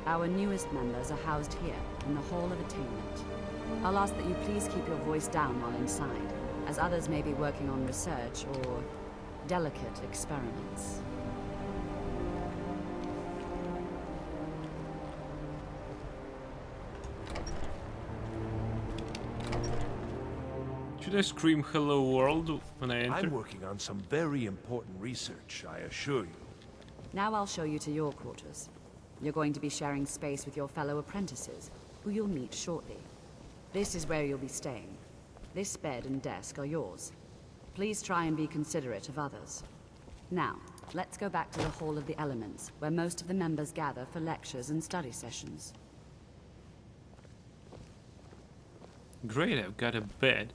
Our newest members are housed here, in the Hall of Attainment. I'll ask that you please keep your voice down while inside, as others may be working on research or delicate experiments. Should I scream hello world when I enter? I'm working on some very important research, I assure you. Now I'll show you to your quarters. You're going to be sharing space with your fellow apprentices, who you'll meet shortly. This is where you'll be staying. This bed and desk are yours. Please try and be considerate of others. Now, let's go back to the Hall of the Elements, where most of the members gather for lectures and study sessions. Great, I've got a bed.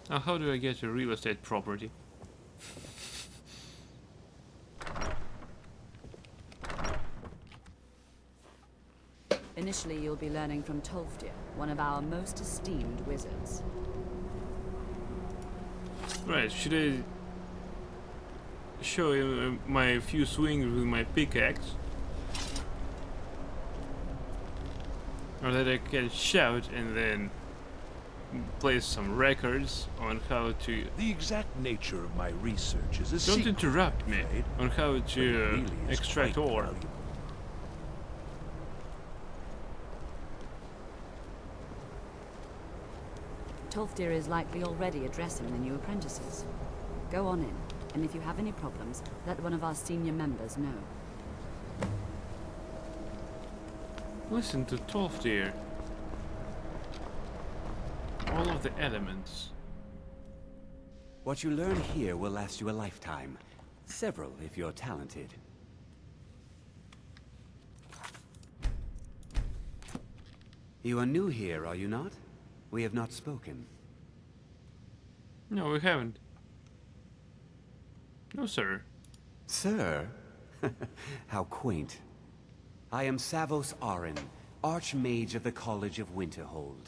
Now how do I get a real estate property? Initially, you'll be learning from Tolfdir, one of our most esteemed wizards. Right, should I show him my few swings with my pickaxe? Or that I can shout and then place some records on how to... The exact nature of my research is a Don't secret, interrupt me on how to really is extract quite ore. valuable. Tolfdir is likely already addressing the new apprentices. Go on in, and if you have any problems, let one of our senior members know. Listen to Tolfdir. All of the elements. What you learn here will last you a lifetime. Several, if you're talented. You are new here, are you not? We have not spoken. No, we haven't. No, sir. Sir? How quaint. I am Savos Arin, Archmage of the College of Winterhold.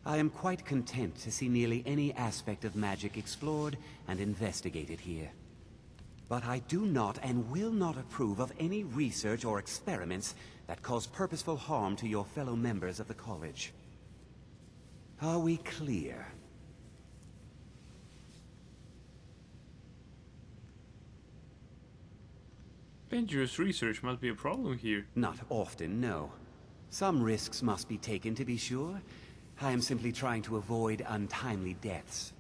I am quite content to see nearly any aspect of magic explored and investigated here. But I do not and will not approve of any research or experiments that cause purposeful harm to your fellow members of the college. Are we clear? Dangerous research must be a problem here. Not often, no. Some risks must be taken, to be sure. I am simply trying to avoid untimely deaths.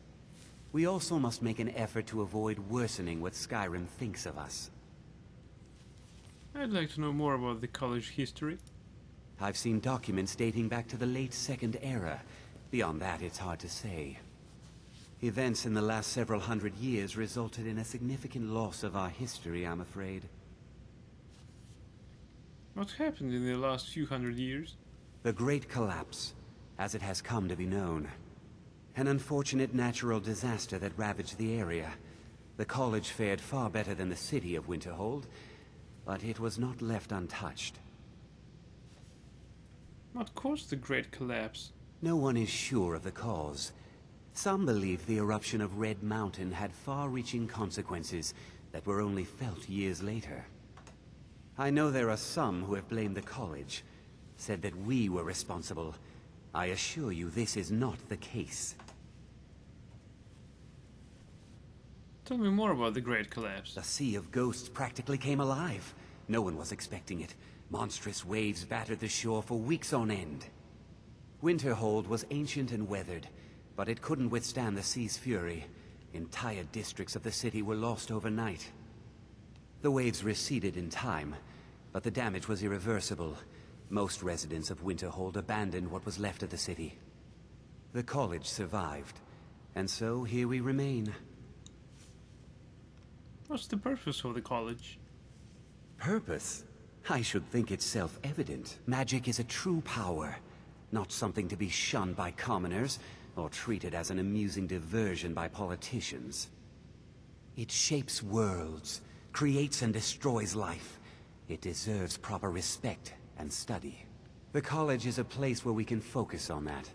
We also must make an effort to avoid worsening what Skyrim thinks of us. I'd like to know more about the college history. I've seen documents dating back to the late Second Era. Beyond that, it's hard to say. Events in the last several hundred years resulted in a significant loss of our history, I'm afraid. What happened in the last few hundred years? The Great Collapse, as it has come to be known. An unfortunate natural disaster that ravaged the area. The college fared far better than the city of Winterhold, but it was not left untouched. What caused the Great Collapse? No one is sure of the cause. Some believe the eruption of Red Mountain had far-reaching consequences that were only felt years later. I know there are some who have blamed the college, said that we were responsible. I assure you this is not the case. Tell me more about the Great Collapse. The Sea of Ghosts practically came alive. No one was expecting it. Monstrous waves battered the shore for weeks on end. Winterhold was ancient and weathered, but it couldn't withstand the sea's fury. Entire districts of the city were lost overnight. The waves receded in time, but the damage was irreversible. Most residents of Winterhold abandoned what was left of the city. The college survived, and so here we remain. What's the purpose of the college? Purpose? I should think it's self-evident. Magic is a true power, not something to be shunned by commoners, or treated as an amusing diversion by politicians. It shapes worlds, creates and destroys life. It deserves proper respect and study. The college is a place where we can focus on that,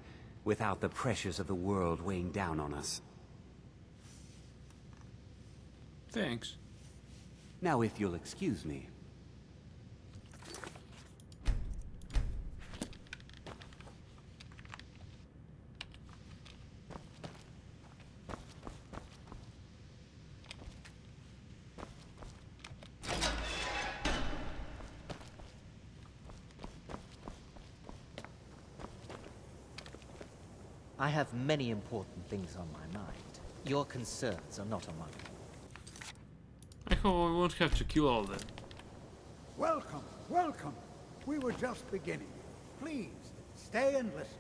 without the pressures of the world weighing down on us. Thanks. Now if you'll excuse me. I have many important things on my mind. Your concerns are not among them. I hope I won't have to kill all of them. Welcome, welcome. We were just beginning. Please, stay and listen.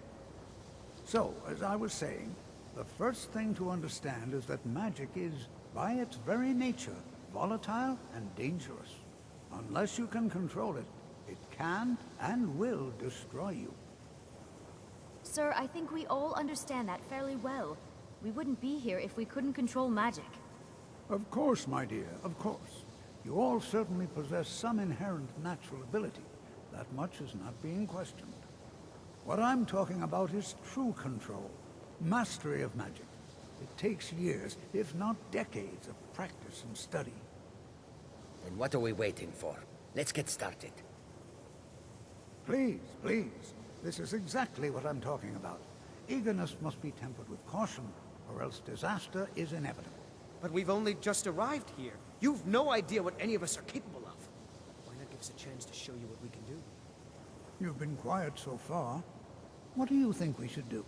So, as I was saying, the first thing to understand is that magic is, by its very nature, volatile and dangerous. Unless you can control it, it can and will destroy you. Sir, I think we all understand that fairly well. We wouldn't be here if we couldn't control magic. Of course, my dear, of course. You all certainly possess some inherent natural ability. That much is not being questioned. What I'm talking about is true control, mastery of magic. It takes years, if not decades, of practice and study. And what are we waiting for? Let's get started. Please, please. This is exactly what I'm talking about. Eagerness must be tempered with caution, or else disaster is inevitable. But we've only just arrived here. You've no idea what any of us are capable of. Why not give us a chance to show you what we can do? You've been quiet so far. What do you think we should do?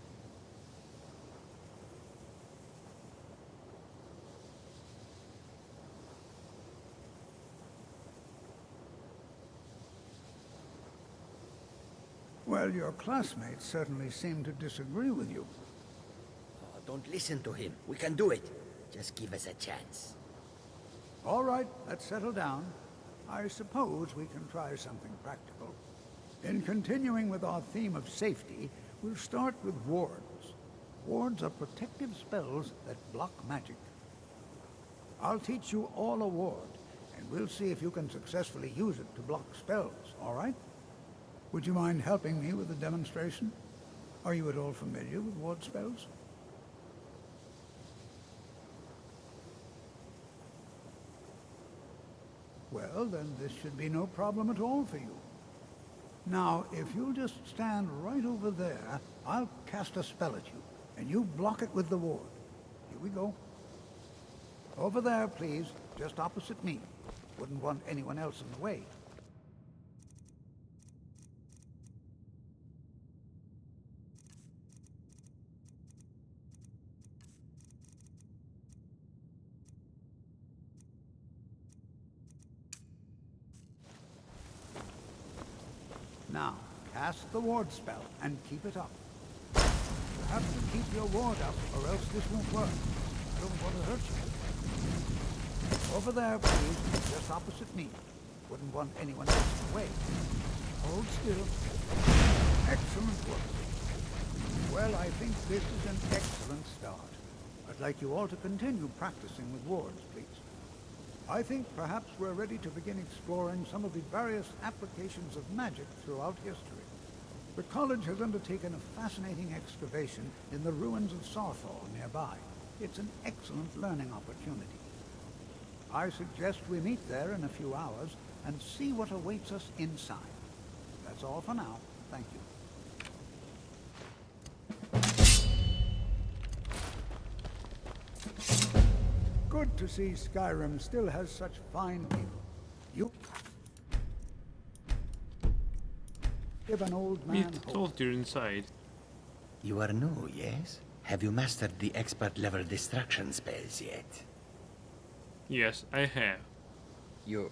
Well, your classmates certainly seem to disagree with you. Oh, don't listen to him. We can do it. Just give us a chance. All right, let's settle down. I suppose we can try something practical. In continuing with our theme of safety, we'll start with wards. Wards are protective spells that block magic. I'll teach you all a ward, and we'll see if you can successfully use it to block spells, all right? Would you mind helping me with the demonstration? Are you at all familiar with ward spells? Well, then this should be no problem at all for you. Now, if you'll just stand right over there, I'll cast a spell at you, and you block it with the ward. Here we go. Over there, please, just opposite me. Wouldn't want anyone else in the way. Now, cast the ward spell and keep it up. You have to keep your ward up, or else this won't work. I don't want to hurt you. Over there, please, just opposite me. Wouldn't want anyone else in the way. Hold still. Excellent work. Well, I think this is an excellent start. I'd like you all to continue practicing with wards, please. I think perhaps we're ready to begin exploring some of the various applications of magic throughout history. The college has undertaken a fascinating excavation in the ruins of Sarthal nearby. It's an excellent learning opportunity. I suggest we meet there in a few hours and see what awaits us inside. That's all for now. Thank you. Good to see Skyrim still has such fine people. You give an old man hope. You're inside. You are new, yes? Have you mastered the expert-level destruction spells yet? Yes, I have. You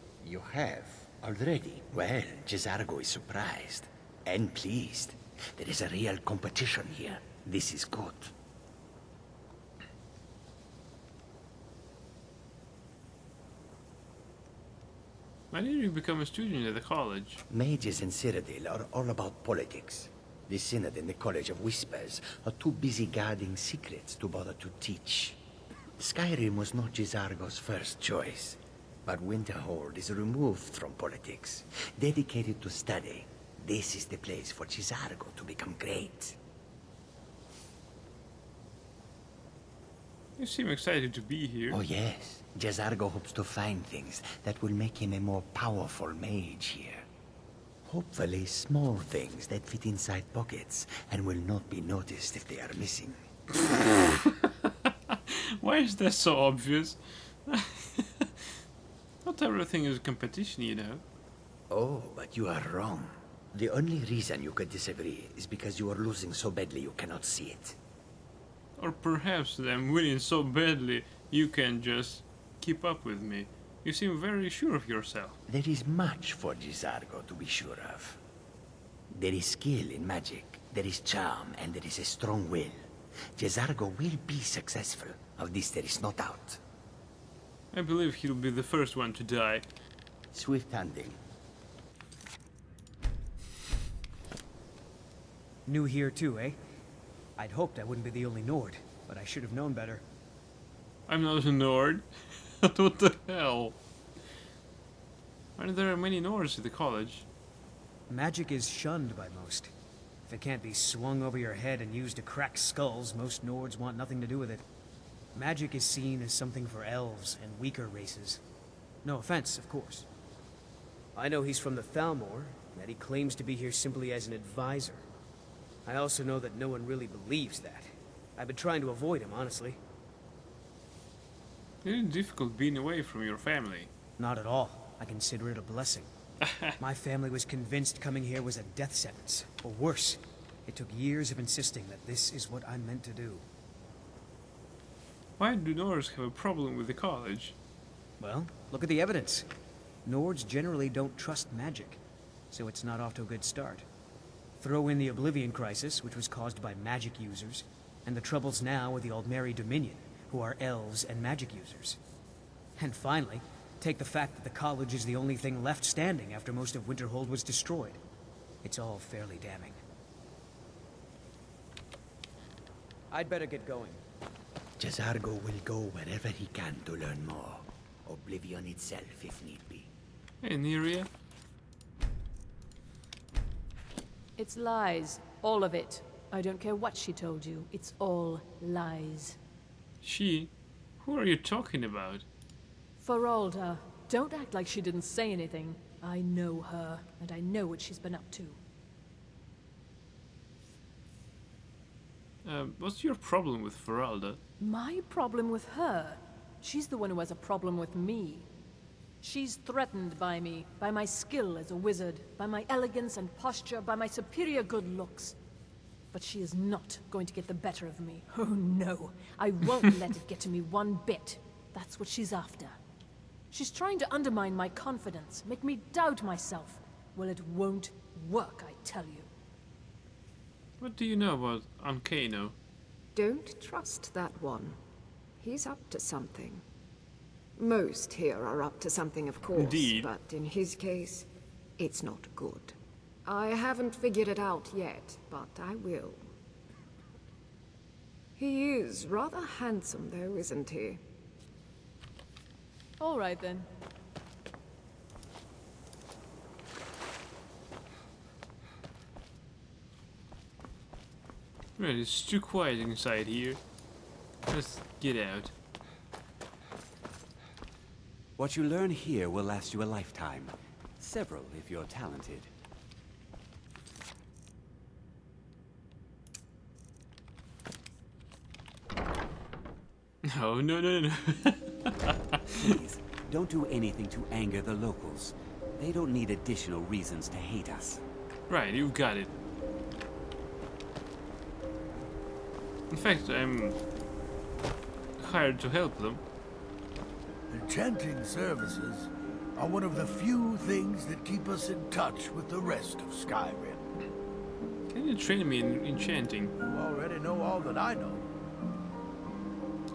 have? Already? Well, Jezargo is surprised. And pleased. There is a real competition here. This is good. Why did you become a student at the college? Mages in Cyrodiil are all about politics. The Synod and the College of Whispers are too busy guarding secrets to bother to teach. Skyrim was not Jezargo's first choice, but Winterhold is removed from politics, dedicated to study. This is the place for Jezargo to become great. You seem excited to be here. Oh yes, Jezargo hopes to find things that will make him a more powerful mage here. Hopefully small things that fit inside pockets and will not be noticed if they are missing. Why is that so obvious? Not everything is competition, you know. Oh, but you are wrong. The only reason you could disagree is because you are losing so badly you cannot see it. Or perhaps I'm winning so badly you can just keep up with me. You seem very sure of yourself. There is much for Jezargo to be sure of. There is skill in magic, there is charm, and there is a strong will. Jezargo will be successful. Of this there is no doubt. I believe he'll be the first one to die. Swift hunting. New here too, eh? I'd hoped I wouldn't be the only Nord, but I should have known better. I'm not a Nord. What the hell? Why are there many Nords at the college? Magic is shunned by most. If it can't be swung over your head and used to crack skulls, most Nords want nothing to do with it. Magic is seen as something for elves and weaker races. No offense, of course. I know he's from the Thalmor, and that he claims to be here simply as an advisor. I also know that no one really believes that. I've been trying to avoid him, honestly. Isn't it difficult being away from your family? Not at all. I consider it a blessing. My family was convinced coming here was a death sentence, or worse. It took years of insisting that this is what I'm meant to do. Why do Nords have a problem with the college? Well, look at the evidence. Nords generally don't trust magic, so it's not off to a good start. Throw in the Oblivion Crisis, which was caused by magic users, and the troubles now with the Aldmeri Dominion, who are elves and magic users. And finally, take the fact that the college is the only thing left standing after most of Winterhold was destroyed. It's all fairly damning. I'd better get going. Jazargo will go wherever he can to learn more. Oblivion itself, if need be. Hey, Neria. It's lies. All of it. I don't care what she told you. It's all lies. She? Who are you talking about? Feralda, don't act like she didn't say anything. I know her, and I know what she's been up to. What's your problem with Feralda? My problem with her? She's the one who has a problem with me. She's threatened by me, by my skill as a wizard, by my elegance and posture, by my superior good looks. But she is not going to get the better of me. Oh no, I won't let it get to me one bit. That's what she's after. She's trying to undermine my confidence, make me doubt myself. Well, it won't work, I tell you. What do you know about Ankano? Don't trust that one. He's up to something. Most here are up to something, of course. Indeed. But in his case, it's not good. I haven't figured it out yet, but I will. He is rather handsome, though, isn't he? All right, then. Right, it's too quiet inside here. Let's get out. What you learn here will last you a lifetime. Several, if you're talented. No, no, no, no. Please, don't do anything to anger the locals. They don't need additional reasons to hate us. Right, you've got it. In fact, I'm hired to help them. Enchanting services are one of the few things that keep us in touch with the rest of Skyrim. Can you train me in enchanting? You already know all that I know.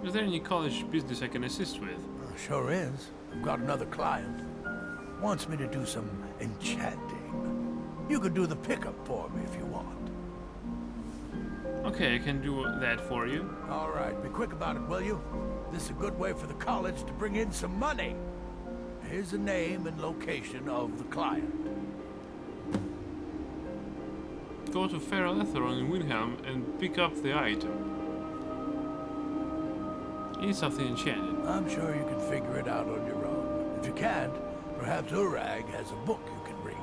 Is there any college business I can assist with? Sure is. I've got another client. Wants me to do some enchanting. You could do the pickup for me if you want. Okay, I can do that for you. All right, be quick about it, will you? This is a good way for the college to bring in some money. Here's the name and location of the client. Go to Feral Etheron in Windhelm and pick up the item. Need something enchanted. I'm sure you can figure it out on your own. If you can't, perhaps Urag has a book you can read.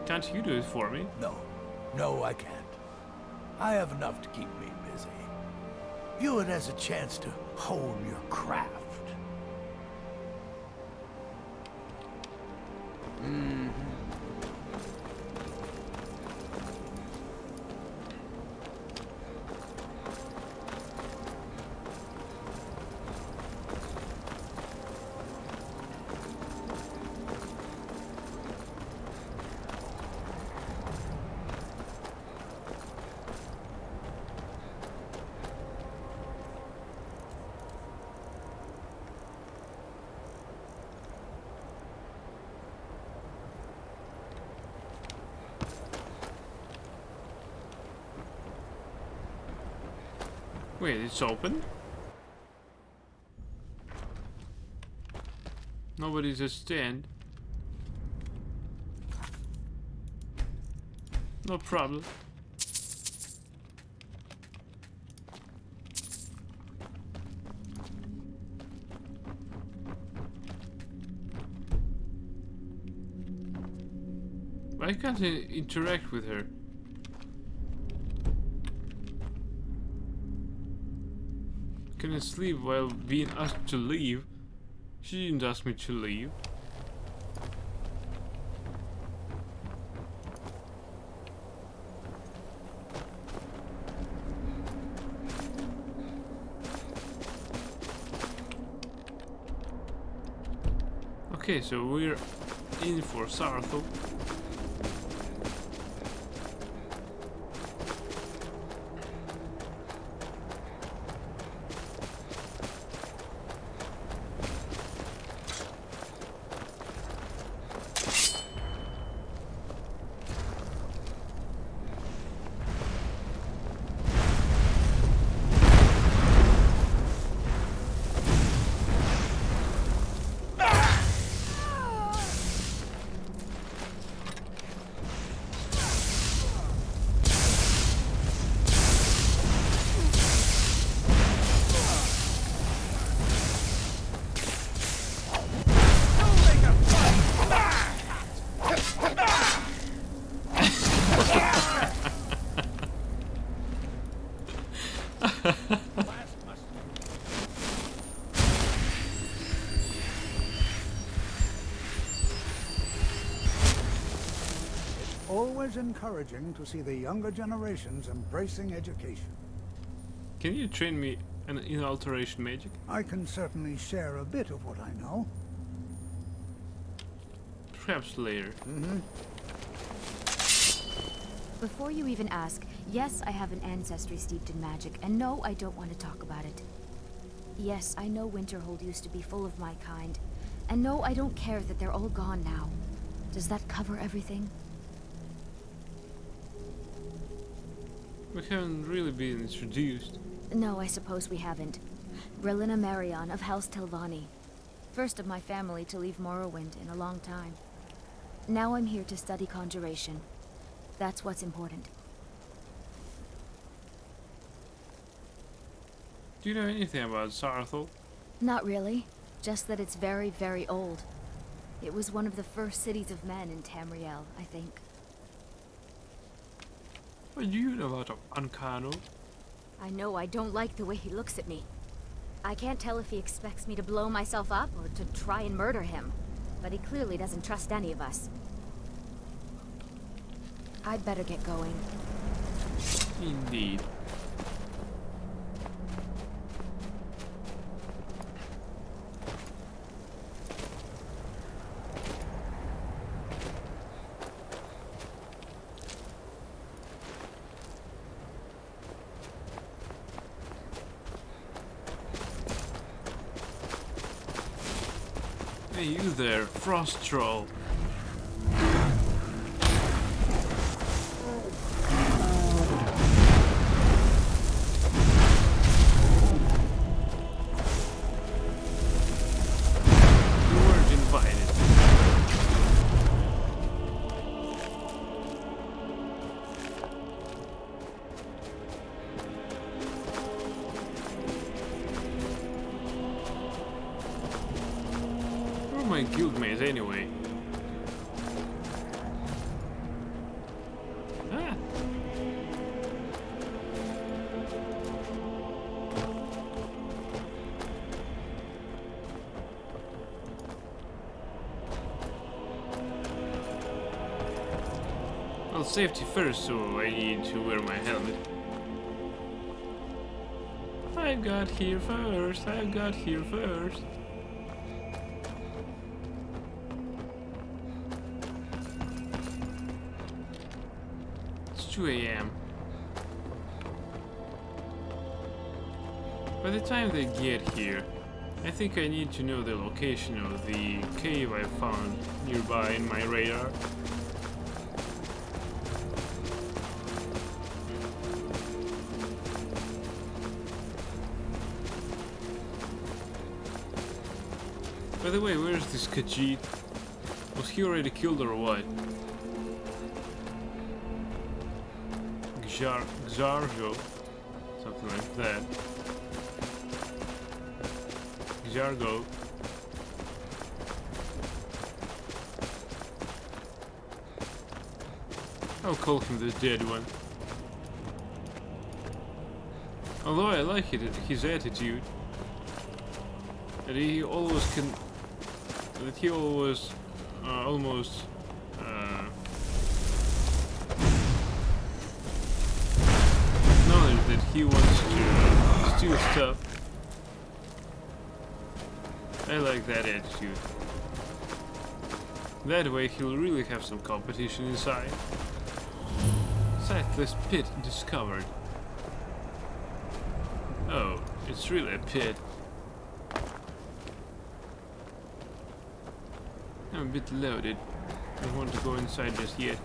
Can't you do it for me? No. No, I can't. I have enough to keep me busy. View it as a chance to hone your craft. Wait, it's open? Nobody's a stand. No problem. Why can't I interact with her? Can I sleep while being asked to leave? She didn't ask me to leave. Okay, so we're in for Sarthel. Always encouraging to see the younger generations embracing education. Can you train me in alteration magic? I can certainly share a bit of what I know. Perhaps later. Before you even ask, yes, I have an ancestry steeped in magic, and no, I don't want to talk about it. Yes, I know Winterhold used to be full of my kind, and no, I don't care that they're all gone now. Does that cover everything? We haven't really been introduced. No, I suppose we haven't. Brelina Marion of House Telvanni. First of my family to leave Morrowind in a long time. Now I'm here to study conjuration. That's what's important. Do you know anything about Sarthel? Not really. Just that it's very, very old. It was one of the first cities of men in Tamriel, I think. What do you know about Ancano? I know I don't like the way he looks at me. I can't tell if he expects me to blow myself up or to try and murder him. But he clearly doesn't trust any of us. I'd better get going. Indeed. Hey, you there, Frost Troll. You weren't invited. Who are my guildmates anyway? Ah. Well, safety first, so I need to wear my helmet. I got here first, I got here first. It's 2 AM. By the time they get here, I think I need to know the location of the cave I found nearby in my radar. By the way, where's this Khajiit? Was he already killed or what? Gjarjo? Something like that. Gjargo. I'll call him the dead one. Although I like his attitude. That he always can... That he always almost acknowledge that he wants to steal stuff. I like that attitude. That way he'll really have some competition inside. Sightless pit discovered. Oh, it's really a pit. I'm a bit loaded. Don't want to go inside just yet.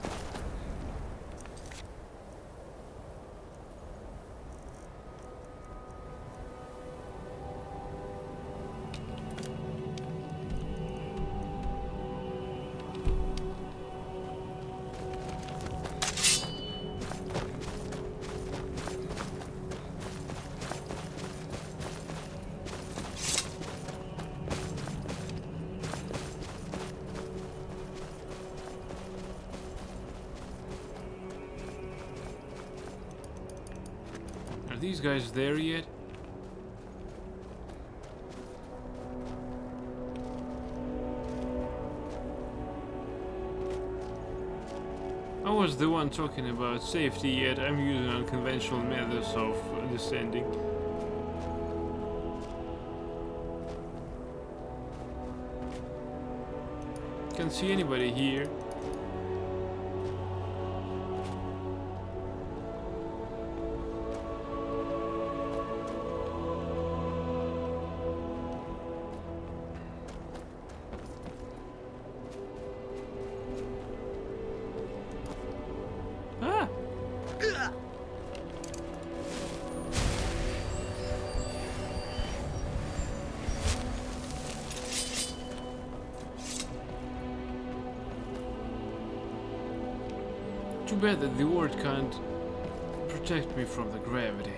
Are these guys there yet? I was the one talking about safety, yet I'm using unconventional methods of descending. Can't see anybody here. Ah! Too bad that the ward can't protect me from the gravity.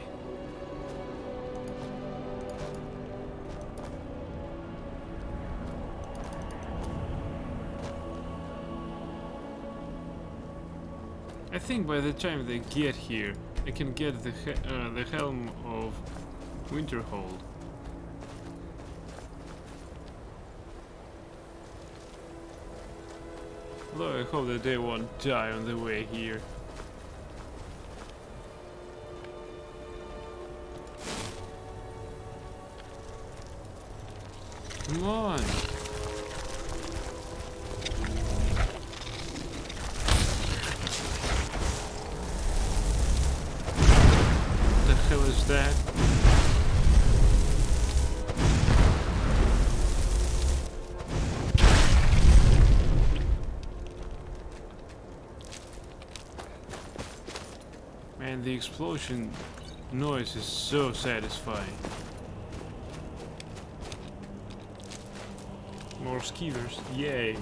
I think by the time they get here, I can get the Helm of Winterhold. Although I hope that they won't die on the way here. Come on! What the hell is that? Man, the explosion noise is so satisfying. More skeevers, yay!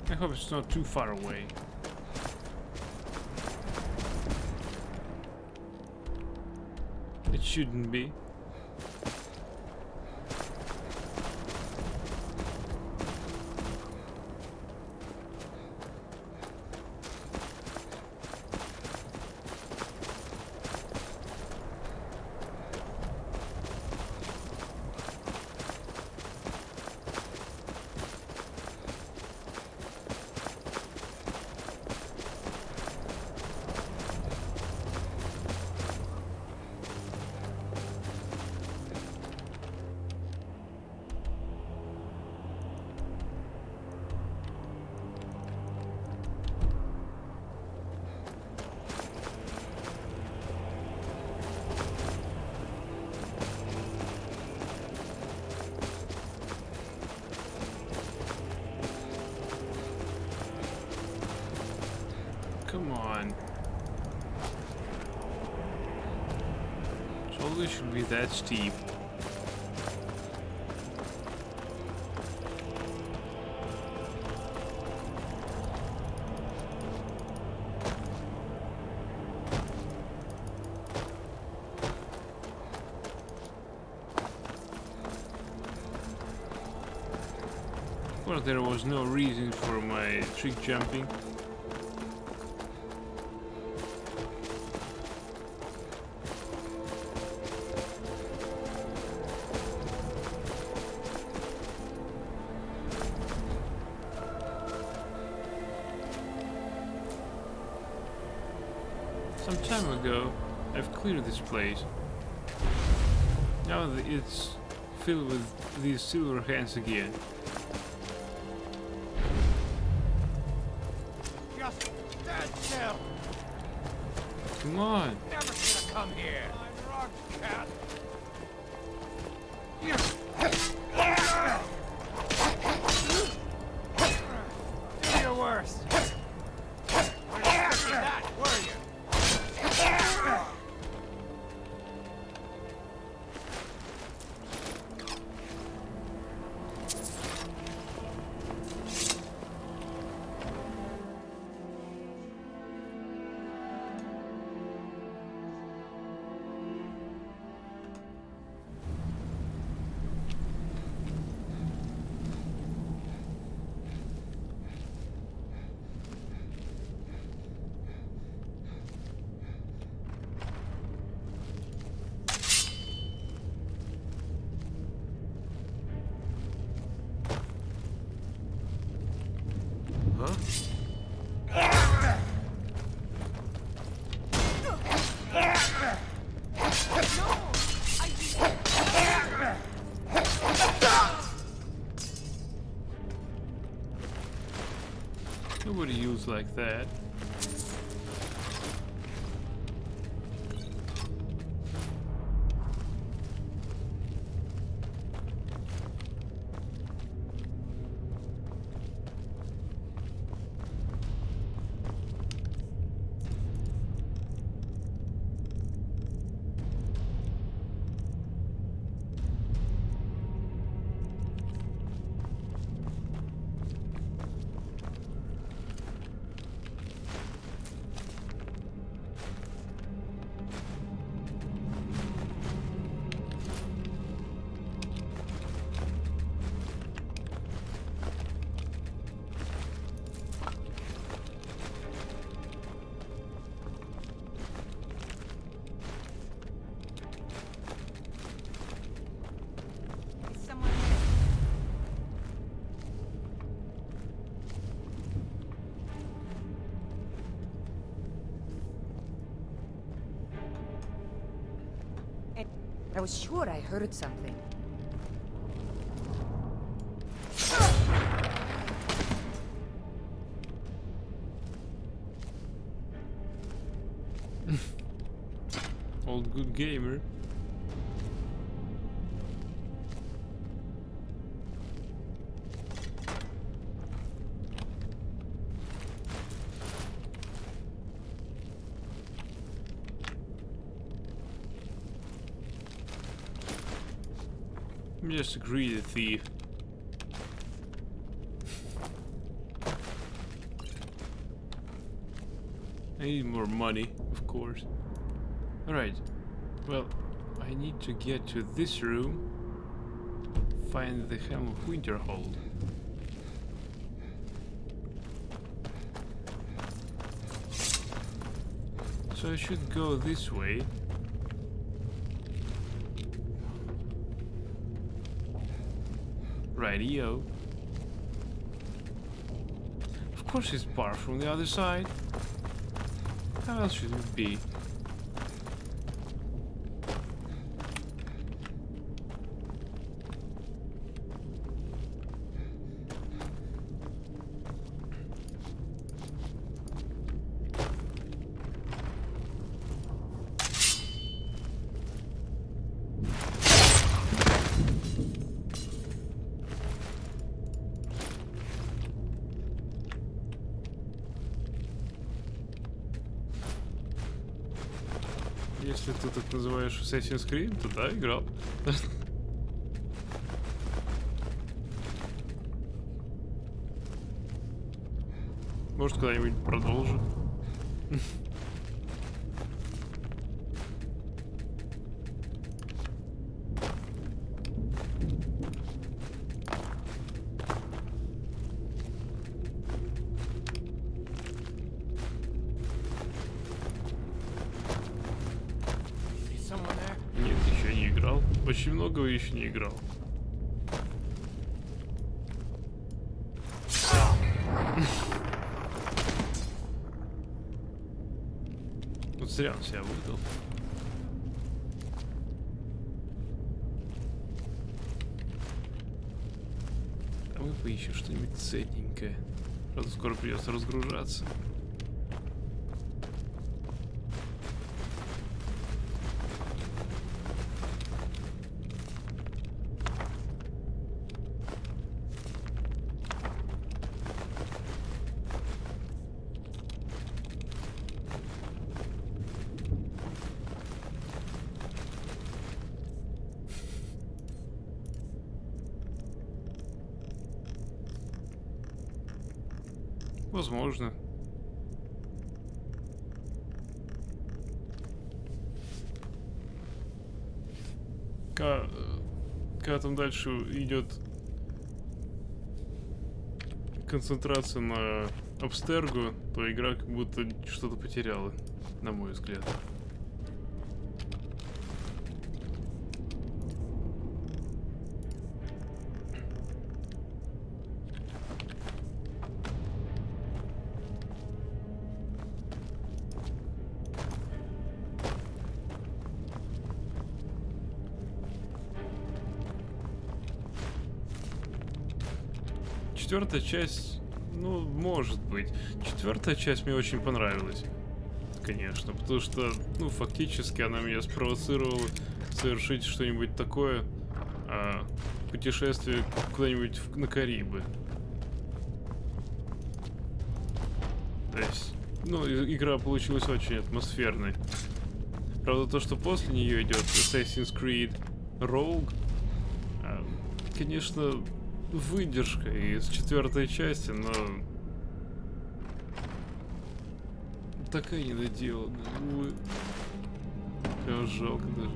I hope it's not too far away. It shouldn't be. Come on. Surely should be that steep. Of course, there was no reason for my trick jumping. Some time ago, I've cleared this place. Now that it's filled with these silver hands again. Just stand still. Come on. Never should have come here. I'm wrong, cat. Do your worst. We're not expecting that, were you? Nobody used like that. I was sure I heard something. Old good gamer. I'm just a greedy thief. I need more money, of course. Alright, well, I need to get to this room, find the Helm of Winterhold. So I should go this way. Radio. Of course it's far from the other side. How else should it be? Если ты так называешь Assassin's Creed, то да, играл. Может, когда-нибудь продолжу. Нет, еще не играл. Очень много еще не играл. Вот Зря он себя выдал. Давай поищем что-нибудь ценненькое. Правда, скоро придется разгружаться. Возможно. Когда там дальше идет концентрация на абстергу, то игра как будто что-то потеряла, на мой взгляд. Четвертая часть, ну, может быть. Четвертая часть мне очень понравилась. Конечно, потому что, ну, фактически она меня спровоцировала совершить что-нибудь такое. Путешествие куда-нибудь на Карибы. То есть, ну, игра получилась очень атмосферной. Правда, то, что после нее идет Assassin's Creed Rogue, конечно, выдержка из четвертой части, но такая недоделанная. Увы. Прям жалко даже.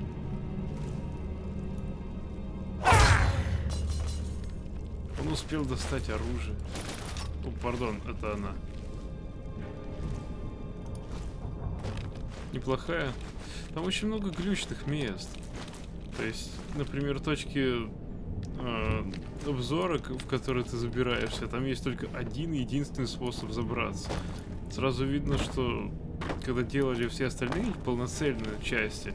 Он успел достать оружие. О, пардон, это она. Неплохая. Там очень много глючных мест. То есть, например, точки обзора, в которые ты забираешься, там есть только один единственный способ забраться. Сразу видно, что когда делали все остальные полноценные части,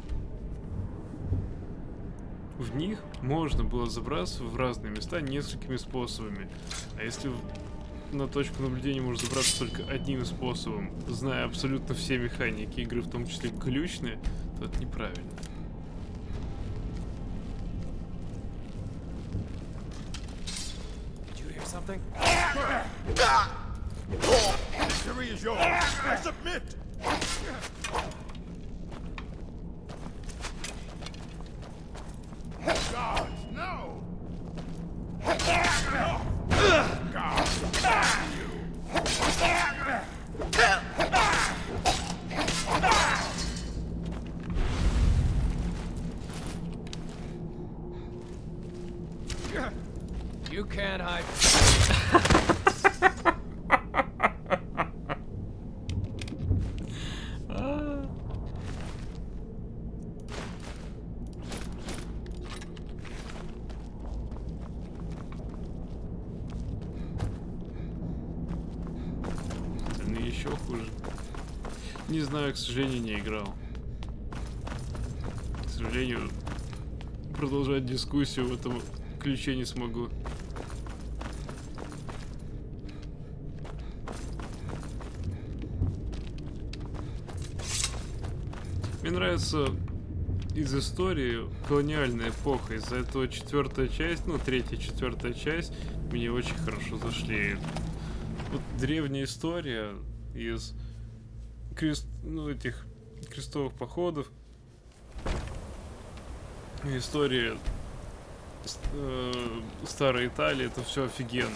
в них можно было забраться в разные места несколькими способами. А если на точку наблюдения можно забраться только одним способом, зная абсолютно все механики игры, в том числе глючные, то это неправильно. Something? Victory is yours. I submit. God, no. God, You can't hide. Остальные еще хуже. Не знаю, к сожалению, не играл. К сожалению, продолжать дискуссию в этом ключе не смогу. Мне нравится из истории колониальная эпоха. Из-за этого четвертая часть, ну, третья, четвертая часть мне очень хорошо зашли. Вот древняя история из этих крестовых походов. История старой Италии, это все офигенно.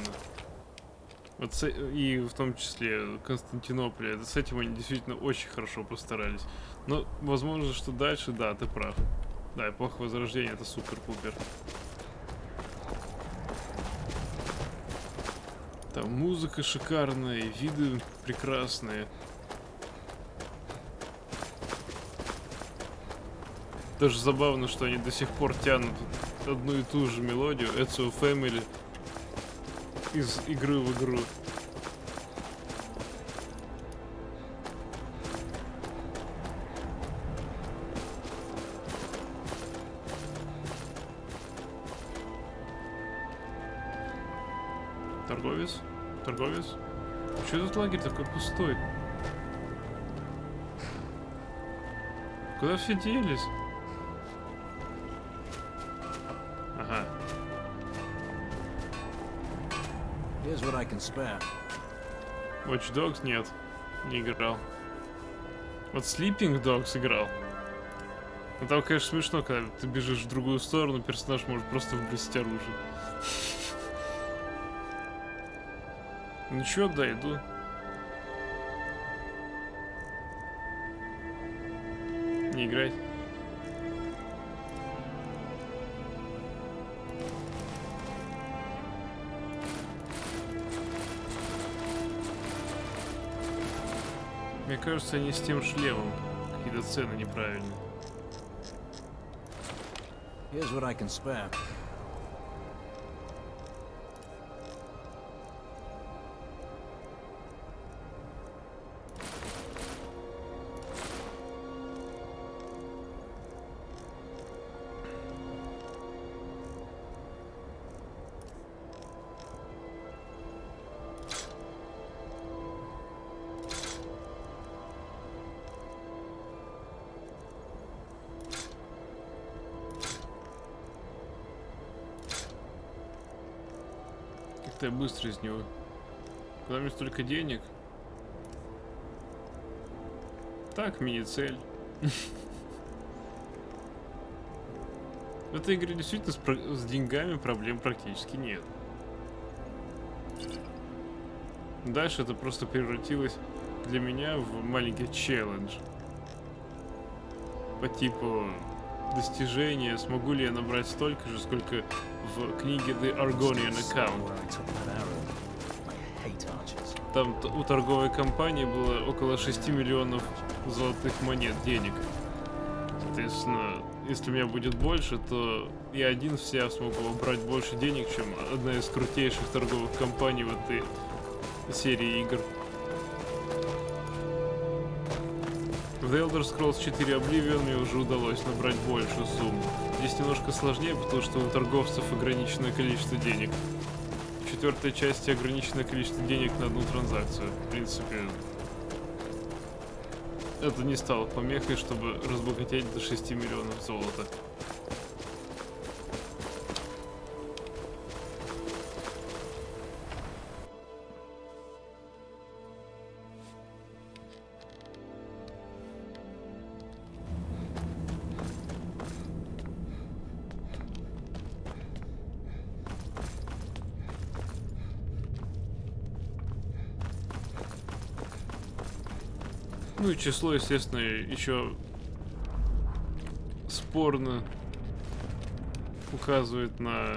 Вот и в том числе Константинополя. С этим они действительно очень хорошо постарались. Но возможно, что дальше, да, ты прав. Да, эпоха Возрождения — это супер-пупер. Там музыка шикарная, и виды прекрасные. Даже забавно, что они до сих пор тянут одну и ту же мелодию Ezio Family из игры в игру. Торговец? Торговец? Чё этот лагерь такой пустой? Куда все делись? Ага. Here's what I can spare. Watch Dogs нет, не играл. Вот Sleeping Dogs играл. Ну там, конечно, смешно, когда ты бежишь в другую сторону, персонаж может просто выбросить оружие. Ну чё, да, иду. Не играть. Мне кажется, они с тем шлемом. Какие-то цены неправильные. Here's what I can spare. Как-то я быстро из него. Куда мне столько денег? Так, мини-цель. В этой игре действительно с деньгами проблем практически нет. Дальше это просто превратилось для меня в маленький челлендж. По типу достижения, смогу ли я набрать столько же, сколько в книге The Argonian Account. Там у торговой компании было около 6 миллионов золотых монет, денег. Соответственно, если у меня будет больше, то я один в себя смогу брать больше денег, чем одна из крутейших торговых компаний в этой серии игр. В The Elder Scrolls 4 Oblivion мне уже удалось набрать большую сумму. Здесь немножко сложнее, потому что у торговцев ограниченное количество денег. В четвертой части ограниченное количество денег на одну транзакцию. В принципе, это не стало помехой, чтобы разбогатеть до 6 миллионов золота. Ну и число, естественно, еще спорно указывает на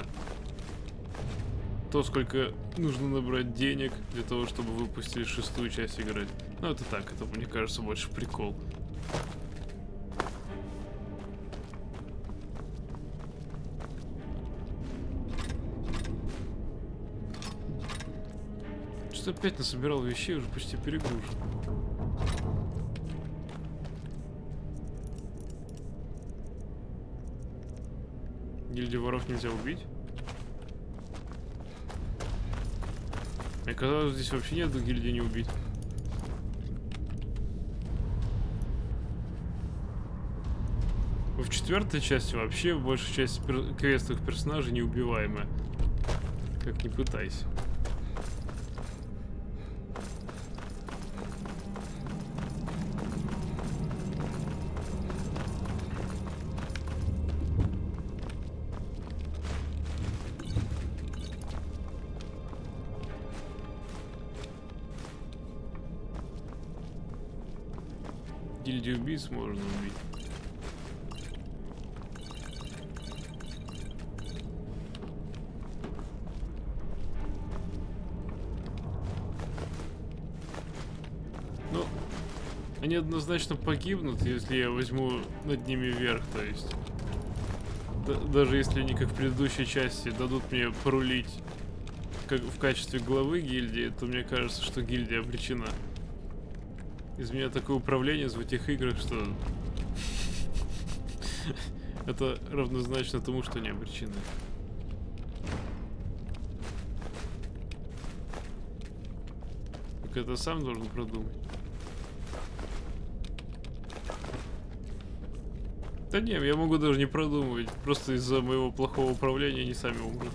то, сколько нужно набрать денег для того, чтобы выпустить шестую часть игры. Ну это так, это, мне кажется, больше прикол. Что опять насобирал вещей, уже почти перегружен. Гильдию воров нельзя убить? Мне казалось, здесь вообще нет гильдии не убить. В четвертой части вообще большая часть квестовых персонажей неубиваемая. Как ни пытайся. Гильдию убийц можно убить. Ну, они однозначно погибнут, если я возьму над ними верх, то есть. Даже если они, как в предыдущей части, дадут мне порулить как в качестве главы гильдии, то мне кажется, что гильдия обречена. Из меня такое управление в этих играх, что это равнозначно тому, что не обречены. Так это сам должен продумать. Да не, я могу даже не продумывать. Просто из-за моего плохого управления они сами умрут.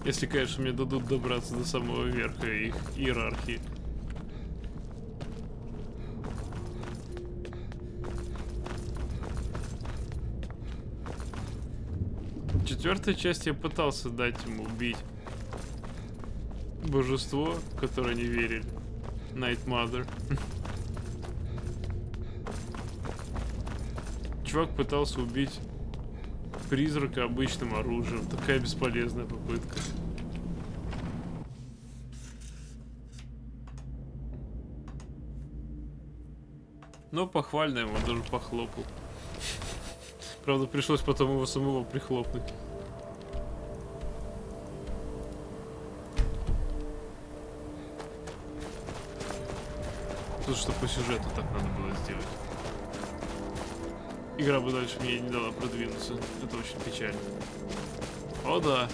Если, конечно, мне дадут добраться до самого верха их иерархии. В четвертой части я пытался дать ему убить божество, в которое они верили. Night Mother. Чувак пытался убить призрака обычным оружием. Такая бесполезная попытка. Но похвально ему даже похлопал. Правда, пришлось потом его самого прихлопнуть. Тут что по сюжету так надо было сделать. Игра бы дальше мне не дала продвинуться. Это очень печально. О да.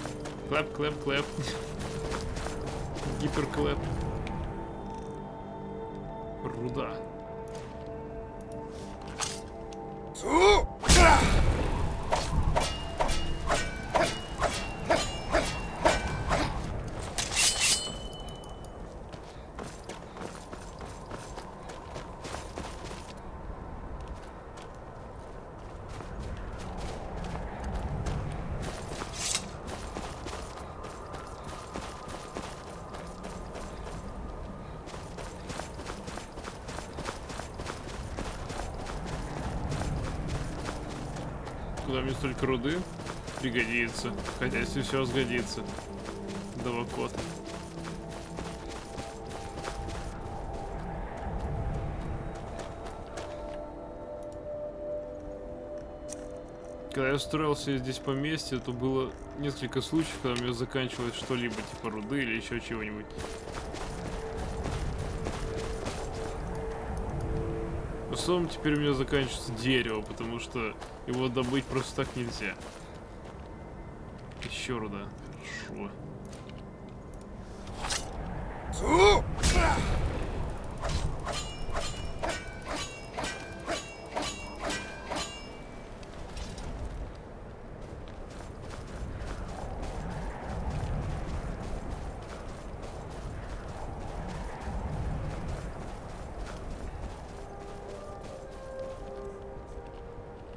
Клэп, клэп, клэп. Гиперклэп. Руда. Куда мне столько руды? Пригодится. Хотя если все сгодится. Довокот. Когда я строился здесь поместье, то было несколько случаев, когда у меня заканчивалось что-либо, типа руды или еще чего-нибудь. В основном теперь у меня заканчивается дерево, потому что его добыть просто так нельзя. Еще руда. Хорошо.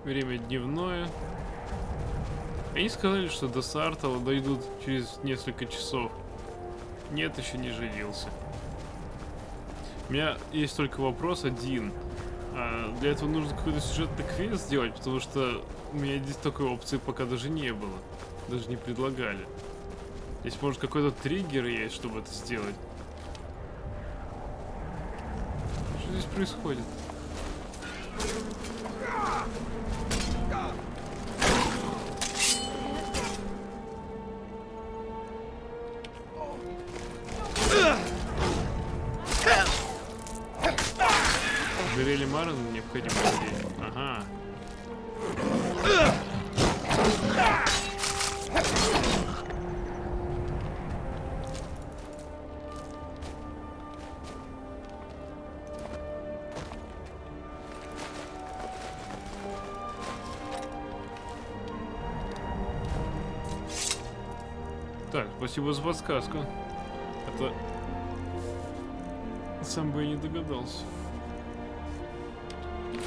Время дневное. Они сказали, что до Сартала дойдут через несколько часов. Нет, еще не женился. У меня есть только вопрос один. Для этого нужно какой-то сюжетный квест сделать, потому что у меня здесь такой опции пока даже не было. Даже не предлагали. Здесь может какой-то триггер есть, чтобы это сделать. Что здесь происходит? Горели Марен необходимо здесь. Ага. Так, спасибо за подсказку. Это сам бы я не догадался.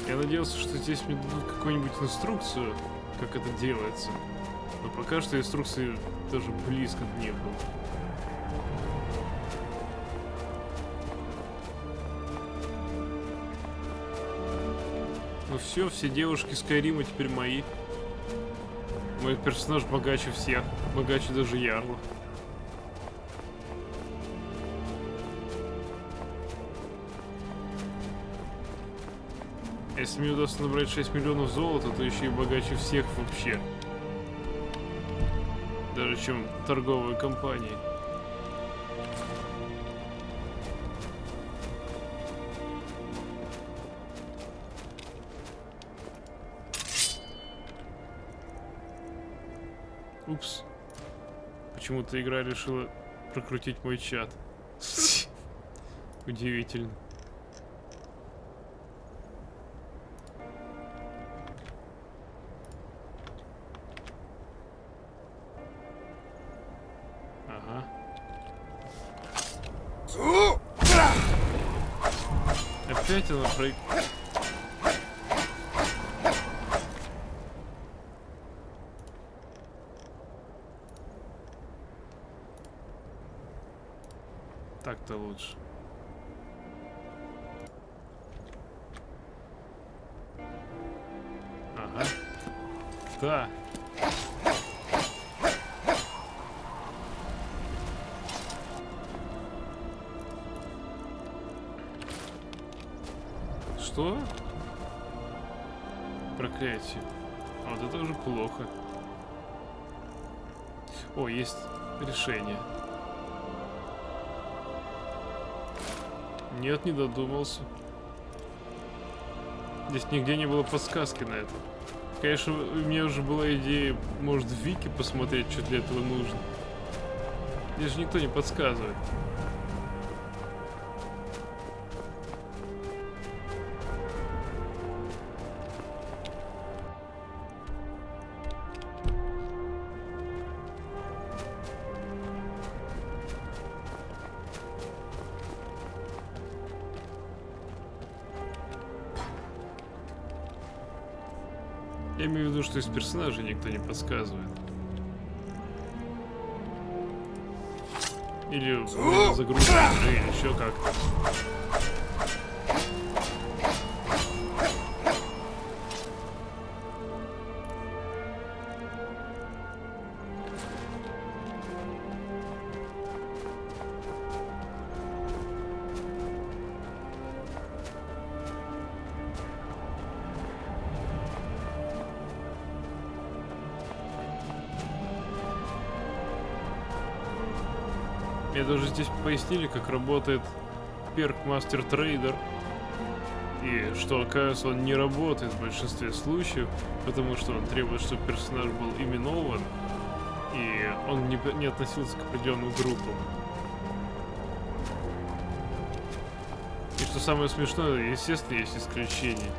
Я надеялся, что здесь мне дадут какую-нибудь инструкцию, как это делается. Но пока что инструкции даже близко не было. Ну все девушки Скайрима теперь мои. Мой персонаж богаче всех, богаче даже Ярла. Если мне удастся набрать 6 миллионов золота, то еще и богаче всех вообще. Даже чем торговые компании. Упс. Почему-то игра решила прокрутить мой чат. Удивительно. Ага. Опять она про... Так-то лучше. Ага. Да. Что? Проклятие. А вот это уже плохо. О, есть решение. Нет, не додумался. Здесь нигде не было подсказки на это. Конечно, у меня уже была идея, может, в Вики посмотреть, что для этого нужно. Здесь же никто не подсказывает. Я имею в виду, что из персонажей никто не подсказывает. Или загрузка, или еще как-то. Мне даже здесь пояснили, как работает перк Мастер Трейдер. И что, оказывается, он не работает в большинстве случаев, потому что он требует, чтобы персонаж был именован, и он не относился к определенным группам. И что самое смешное, естественно, есть исключения.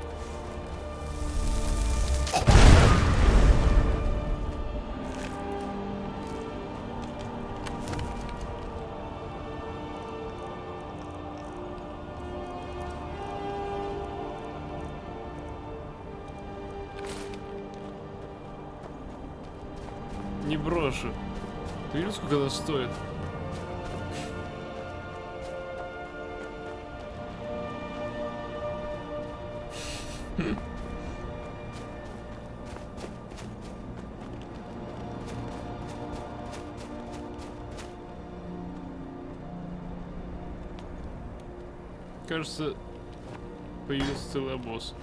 Не брошу. Ты видел, сколько она стоит? Кажется, появился целый обоз.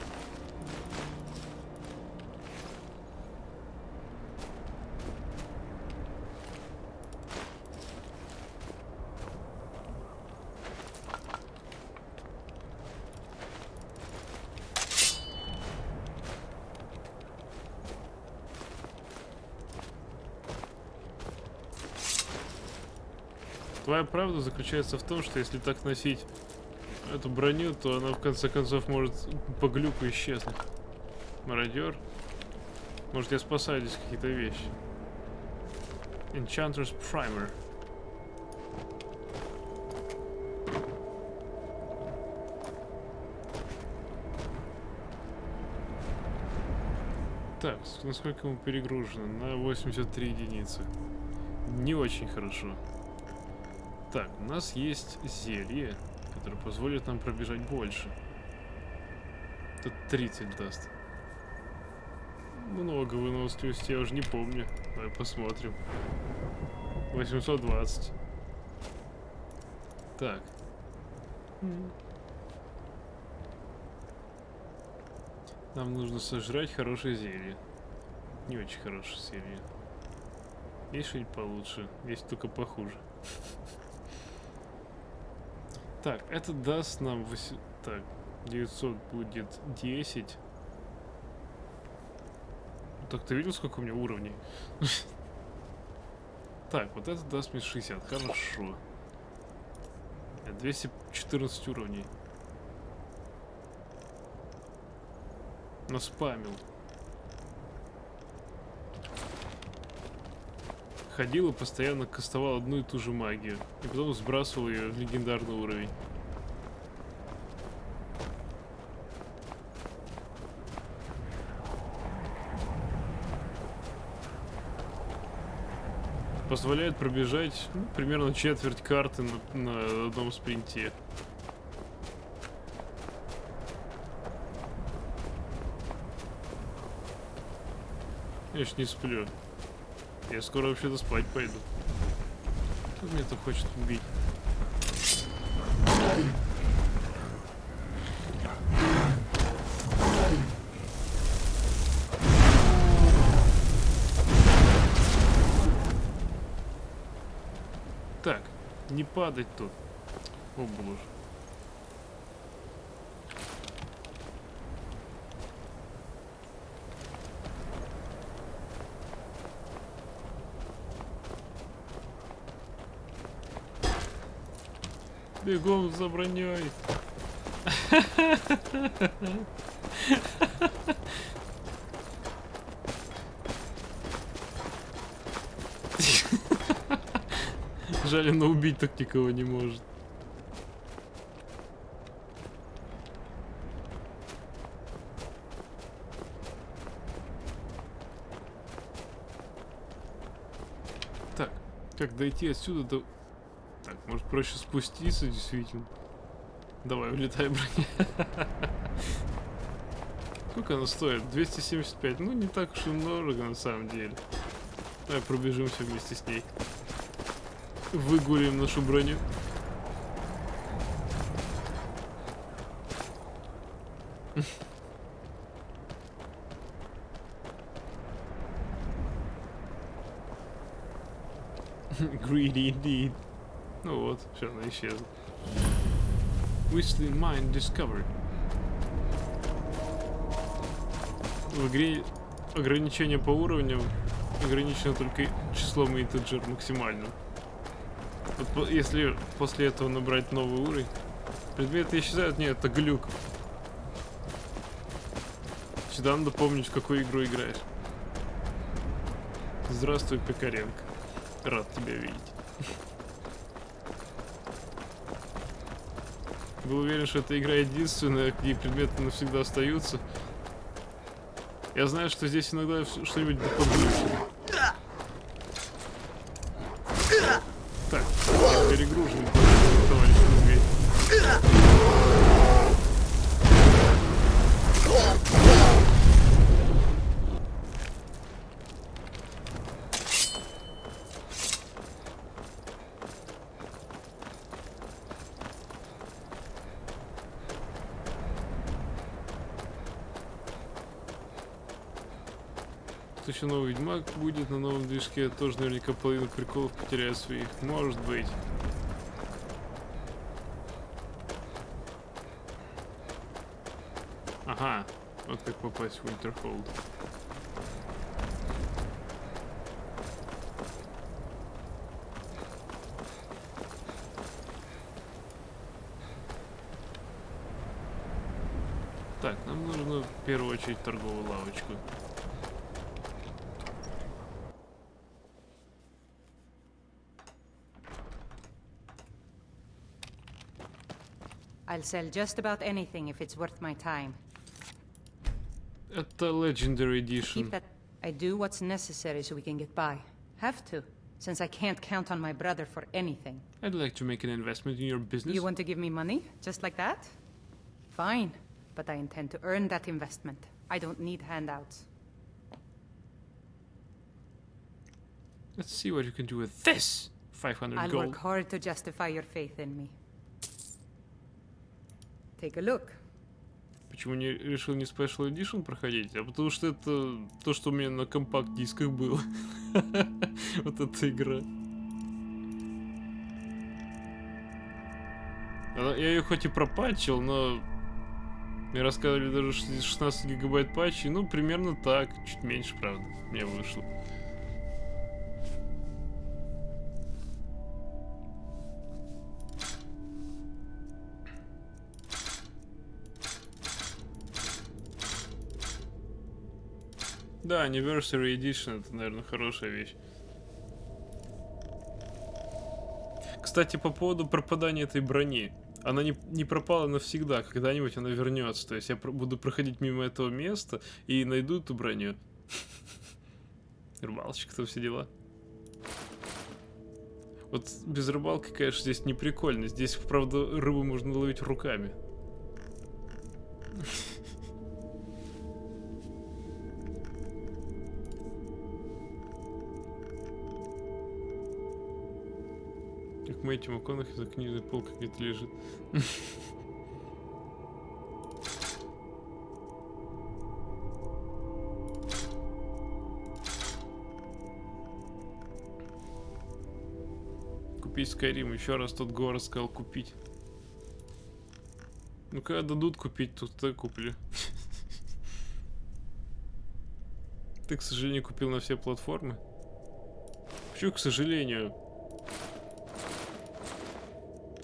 Твоя правда заключается в том, что если так носить эту броню, то она в конце концов может по глюку исчезнуть. Мародер. Может, я спасаю здесь какие-то вещи. Enchanter's Primer. Так, насколько мы перегружены? На 83 единицы. Не очень хорошо. Так, у нас есть зелье, которое позволит нам пробежать больше. Тут 30 даст. Много выносливости, я уже не помню. Давай посмотрим. 820. Так. Нам нужно сожрать хорошее зелье. Не очень хорошее зелье. Есть что-нибудь получше? Есть только похуже. Так, это даст нам 8... Так, 900 будет 10. Так, ты видел, сколько у меня уровней? Так, вот это даст мне 60. Хорошо. 214 уровней. Наспамил. Ходил и постоянно кастовал одну и ту же магию. И потом сбрасывал ее в легендарный уровень. Позволяет пробежать примерно четверть карты на одном спринте. Я ж не сплю. Я скоро вообще-то спать пойду. Кто меня-то хочет убить? Так, не падать тут. О боже. Бегом за броней. Жаль, она убить так никого не может. Так, как дойти отсюда до... Так, может проще спуститься, действительно. Давай, улетай, броня. Сколько она стоит? 275. Ну, не так уж и много, на самом деле. Давай пробежимся вместе с ней. Выгулим нашу броню. Greedy indeed. Ну вот, все, она исчезла. Whistling Mine discovered. В игре ограничение по уровням ограничено только числом интеджер максимальным. Вот если после этого набрать новый уровень, предметы исчезают. Нет, это глюк. Всегда надо помнить, в какую игру играешь. Здравствуй, Пекаренко. Рад тебя видеть. Был уверен, что эта игра единственная, где предметы навсегда остаются. Я знаю, что здесь иногда что-нибудь поглючено. Так, я перегружен, товарищ медведь. Тут еще новый Ведьмак будет на новом движке. Тоже наверняка половину приколов потеряет своих. Может быть. Ага. Вот как попасть в Winterhold. Так, нам нужно в первую очередь торговую лавочку. I'll sell just about anything if it's worth my time. Это Legendary Edition. Keep that. I do what's necessary so we can get by. Have to, since I can't count on my brother for anything. I'd like to make an investment in your business. You want to give me money? Just like that? Fine. But I intend to earn that investment. I don't need handouts. Let's see what you can do with this. 500 I'll gold. work hard to justify your faith in me. Take a look. Почему не решил не Special Edition проходить? А потому что это то, что у меня на компакт-дисках было. Вот эта игра. Я ее хоть и пропатчил, но мне рассказывали даже 16 гигабайт патчей. Ну, примерно так. Чуть меньше, правда, мне вышло. Да, Anniversary Edition это, наверное, хорошая вещь. Кстати, по поводу пропадания этой брони. Она не пропала навсегда, когда-нибудь она вернется. То есть я буду проходить мимо этого места и найду эту броню. Рыбалочка, то все дела. Вот без рыбалки, конечно, здесь не прикольно. Здесь, правда, рыбу можно ловить руками. Как Мэтью МакКонахи за книжной полкой где-то лежит. Купить Skyrim. Еще раз тот город сказал купить. Ну когда дадут купить, то куплю. Ты, к сожалению, купил на все платформы. Почему, к сожалению?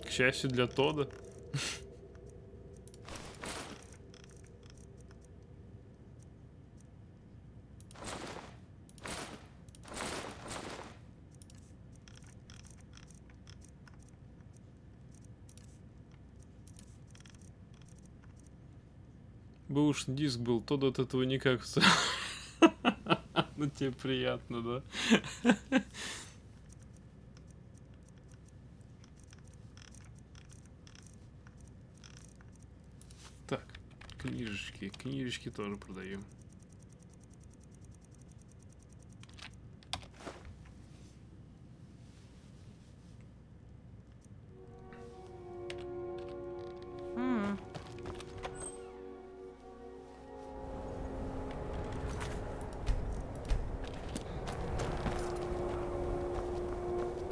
К счастью для Тода. Бэушный диск был, Тод от этого никак. Ну тебе приятно, да? Так, книжечки тоже продаем.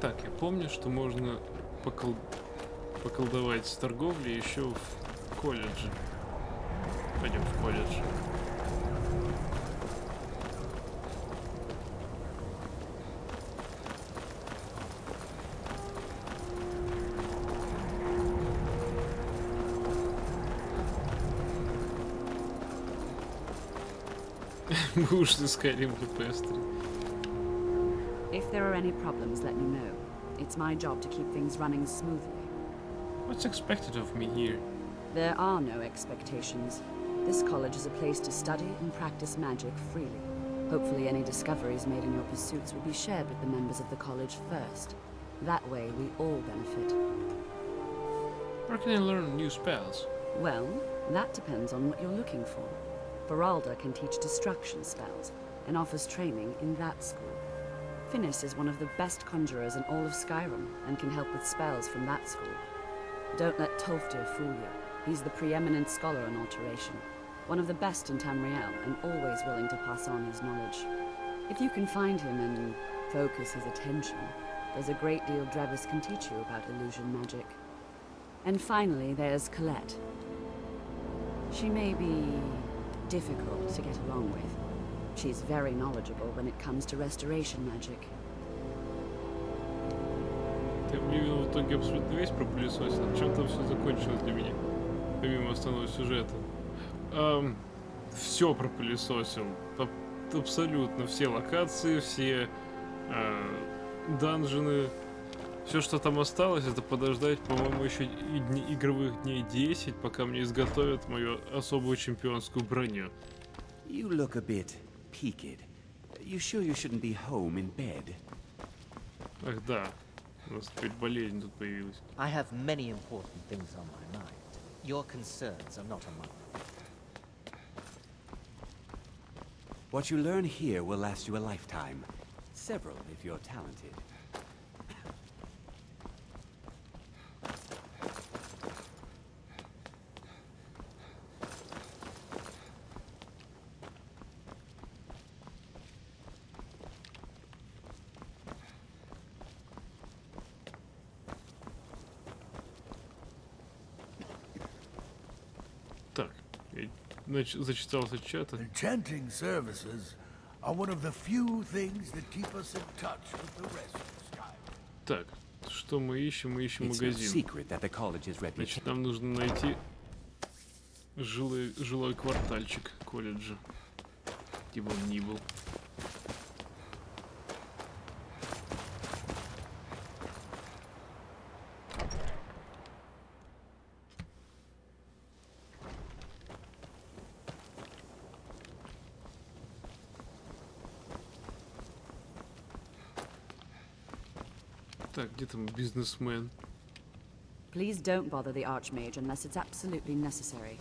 Так, я помню, что можно поколдовать с торговлей еще в колледже. Пойдем в колледж. Бэушный Skyrim для PS3. If there are any problems, let me know. It's my job to keep things running smoothly. What's expected of me here? There are no expectations. This college is a place to study and practice magic freely. Hopefully any discoveries made in your pursuits will be shared with the members of the college first. That way we all benefit. Where can I learn new spells? Well, that depends on what you're looking for. Beralda can teach destruction spells and offers training in that school. Finis is one of the best conjurers in all of Skyrim and can help with spells from that school. Don't let Tolfdir fool you. He's the preeminent scholar in alteration, one of the best in Tamriel and always willing to pass on his knowledge. If you can find him and focus his attention, there's a great deal Drevis can teach you about illusion magic. And finally, there's Colette. She may be difficult to get along with. She's very knowledgeable when it comes to restoration magic. Ты в итоге абсолютно весь пропылесосил. Чем там все закончилось для меня? Помимо основного сюжета. Все пропылесосил. Абсолютно все локации, все данжены. Все, что там осталось, это подождать, по-моему, еще игровых дней 10, пока мне изготовят мою особую чемпионскую броню. You look a bit peaked. You sure you shouldn't be home in bed? Ах да, у нас теперь болезнь тут появилась. I have many important things on my mind. Your concerns are not among them. What you learn here will last you a lifetime. Several, if you're talented. Так, я зачитался чата. Enchanting services are one of the few things that keep us in touch with the rest of Skyrim. Так, что мы ищем? Мы ищем It's no магазин. secret that the college's Значит, reputation. нам нужно найти жилой квартальчик колледжа. где бы он ни был. Так, где там бизнесмен? Please don't bother the Archmage unless it's absolutely necessary.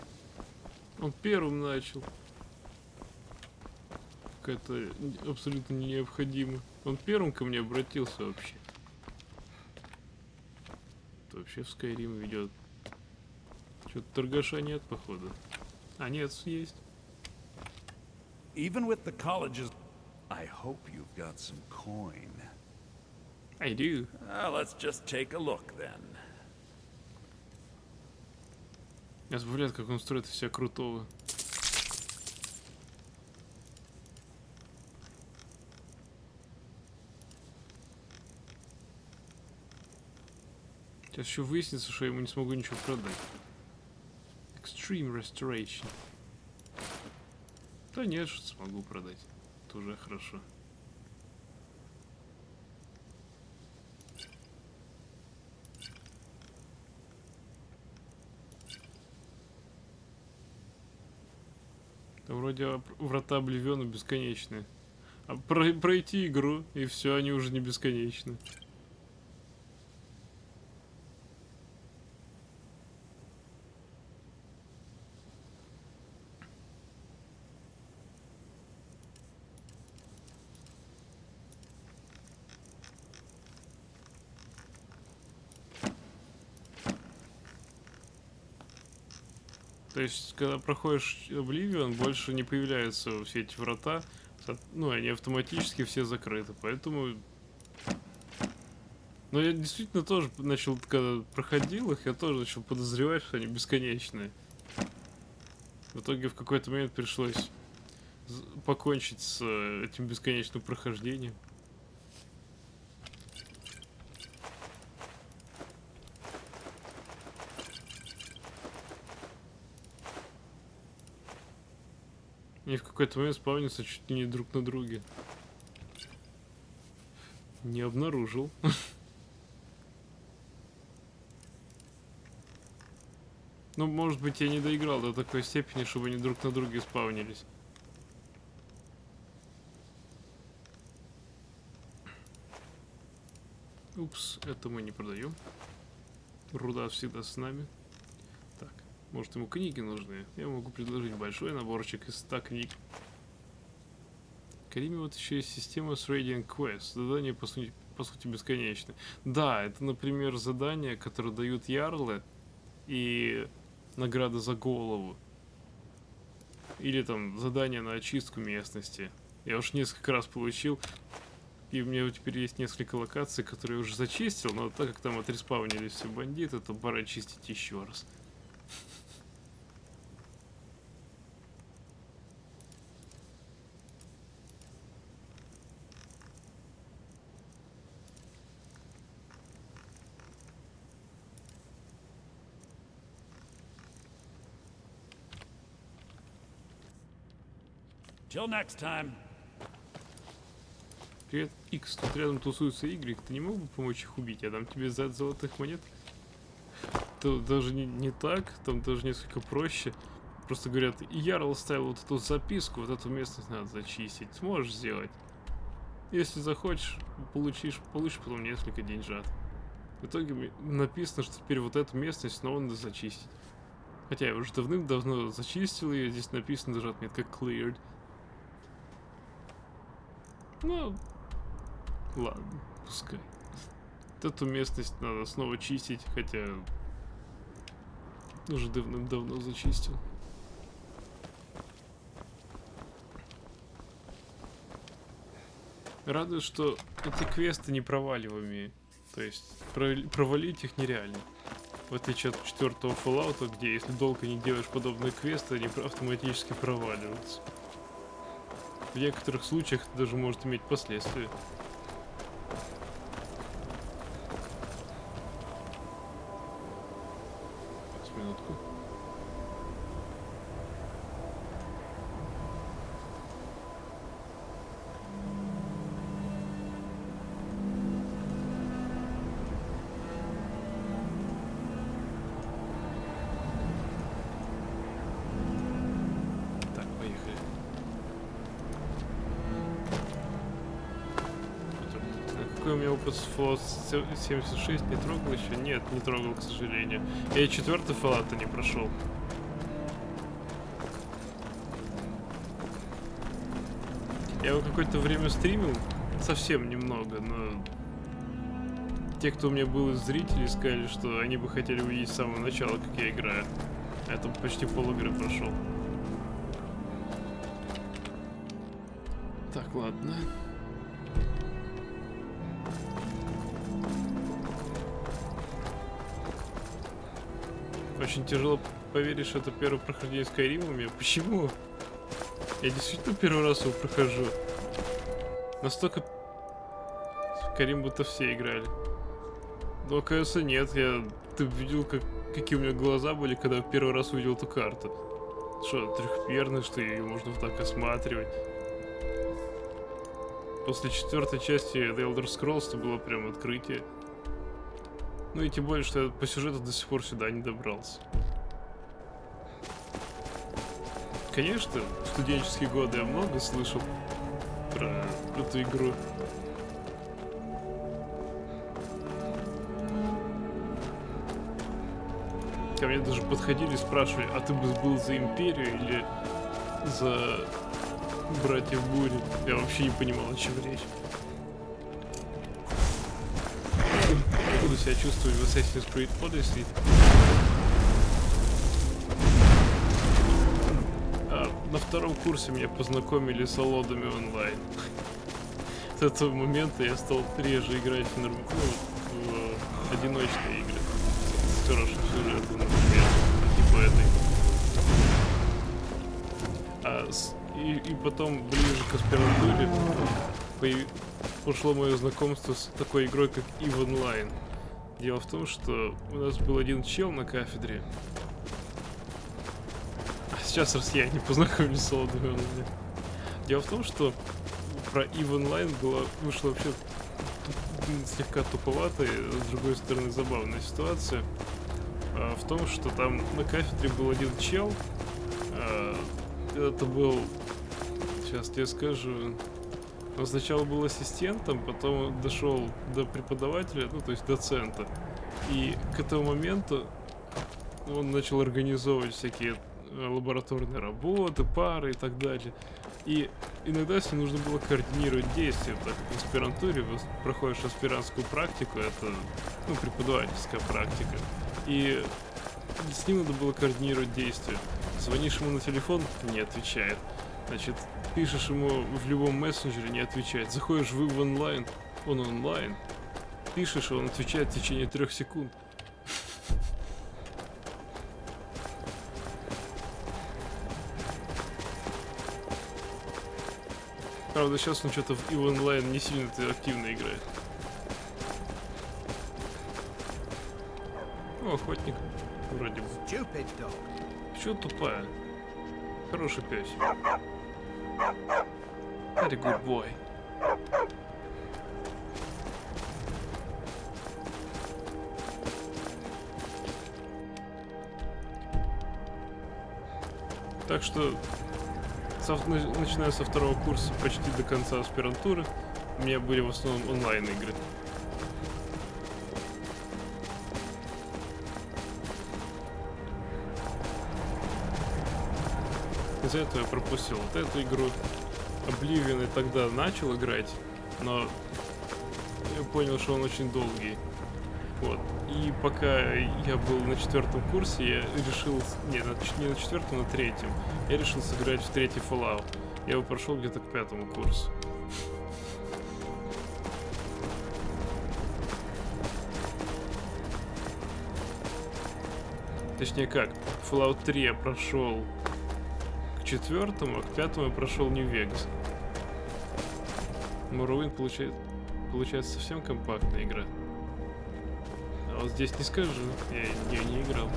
Он первым начал. Это абсолютно необходимо. Он первым ко мне обратился вообще. Это вообще в Skyrim ведет. Что-то торгаша нет, походу. А нет, есть. Even with the colleges, I hope you've got some coin. I do. Let's just take a look then. Я забавляет, как он строит из себя крутого. Сейчас еще выяснится, что я ему не смогу ничего продать. Extreme Restoration. Да нет, что смогу продать. Это уже хорошо. Там вроде врата Обливиона бесконечные. А пройти игру, и все, они уже не бесконечны. То есть, когда проходишь Обливион, больше не появляются все эти врата. Ну, они автоматически все закрыты, поэтому... Но я действительно тоже начал, когда проходил их, я тоже начал подозревать, что они бесконечные. В итоге в какой-то момент пришлось покончить с этим бесконечным прохождением. Они в какой-то момент спавнятся чуть ли не друг на друге. Не обнаружил. Ну, может быть, я не доиграл до такой степени, чтобы они друг на друге спавнились. Упс, это мы не продаем. Руда всегда с нами. Так, может, ему книги нужны? Я могу предложить большой наборчик из 100 книг. В Кариме вот еще есть система с Radiant Quest. Задания, по сути, бесконечны. Да, это, например, задания, которые дают ярлы и награда за голову. Или там задание на очистку местности. Я уж несколько раз получил. И у меня теперь есть несколько локаций, которые я уже зачистил, но так как там отреспавнились все бандиты, то пора чистить еще раз. Till next time. Привет, X, тут рядом тусуются Y, ты не мог бы помочь их убить? Я дам тебе за золотых монет. То даже не так, там даже несколько проще. Просто говорят, Ярл оставил вот эту записку, вот эту местность надо зачистить. Сможешь сделать? Если захочешь, получишь потом несколько деньжат. В итоге написано, что теперь вот эту местность снова надо зачистить. Хотя я уже давным-давно зачистил ее, здесь написано даже отметка cleared. Ну, ладно, пускай. Вот эту местность надо снова чистить, хотя уже давным-давно зачистил. Радует, что эти квесты не проваливаемые. То есть провалить их нереально. В отличие от 4-го Fallout, где если долго не делаешь подобные квесты, они автоматически проваливаются. В некоторых случаях это даже может иметь последствия. Сейчас, минутку. какой у меня опыт с Fallout 76? Не трогал еще? Нет, не трогал, к сожалению. Я и 4-й Fallout не прошел. Я его какое-то время стримил, совсем немного, но те, кто у меня был из зрителей, сказали, что они бы хотели увидеть с самого начала, как я играю. А я там почти пол-игры прошел. Так, ладно. Очень тяжело поверить, что это первое прохождение Скайрима у меня. Почему? Я действительно первый раз его прохожу. Настолько Скайрим будто все играли. Но, кажется, нет. Ты видел, какие у меня глаза были, когда я первый раз увидел эту карту. Что, трехмерная, что ее можно вот так осматривать. После 4-й части The Elder Scrolls это было прям открытие. Ну и тем более, что я по сюжету до сих пор сюда не добрался. Конечно, в студенческие годы я много слышал про эту игру. Ко мне даже подходили и спрашивали, а ты бы был за Империю или за Братьев Бури? Я вообще не понимал, о чем речь. Буду себя чувствовать в Assassin's Creed Odyssey. На втором курсе меня познакомили с Алодами онлайн. С этого момента я стал реже играть в одиночные игры. С хорошим сюжетом, например, типа этой. И потом, ближе к аспирантуре, пошло мое знакомство с такой игрой, как EVE Online. Дело в том, что у нас был один чел на кафедре. Сейчас россияне познакомились с Алодами онлайн. Дело в том, что про EVE Online вышла вообще слегка туповатая, с другой стороны забавная ситуация. В том, что там на кафедре был один чел. Это был... Сейчас тебе скажу. Он сначала был ассистентом, потом дошел до преподавателя, ну то есть доцента. И к этому моменту он начал организовывать всякие лабораторные работы, пары и так далее. И иногда с ним нужно было координировать действия, так как в аспирантуре проходишь аспирантскую практику, это преподавательская практика. И с ним надо было координировать действия. Звонишь ему на телефон, не отвечает. Значит, пишешь ему в любом мессенджере, не отвечает. Заходишь в EVE онлайн, он онлайн. Пишешь, он отвечает в течение 3 секунд. Правда, сейчас он что-то в EVE онлайн не сильно активно играет. О, охотник. Вроде бы. Чё тупая? Хороший пес. Very good boy. Так что, начиная со 2-го курса почти до конца аспирантуры, у меня были в основном онлайн игры. Из-за этого я пропустил вот эту игру. Oblivion я тогда начал играть, но я понял, что он очень долгий. Вот. И пока я был на 4-м курсе, я решил... Не на 4-м, на 3-м. Я решил сыграть в 3-й Fallout. Я его прошел где-то к 5-му курсу. Точнее как, Fallout 3 я прошел к 4-му, а к 5-му я прошел Нью-Вегас. Morrowind получается совсем компактная игра. А вот здесь не скажу, я не играл.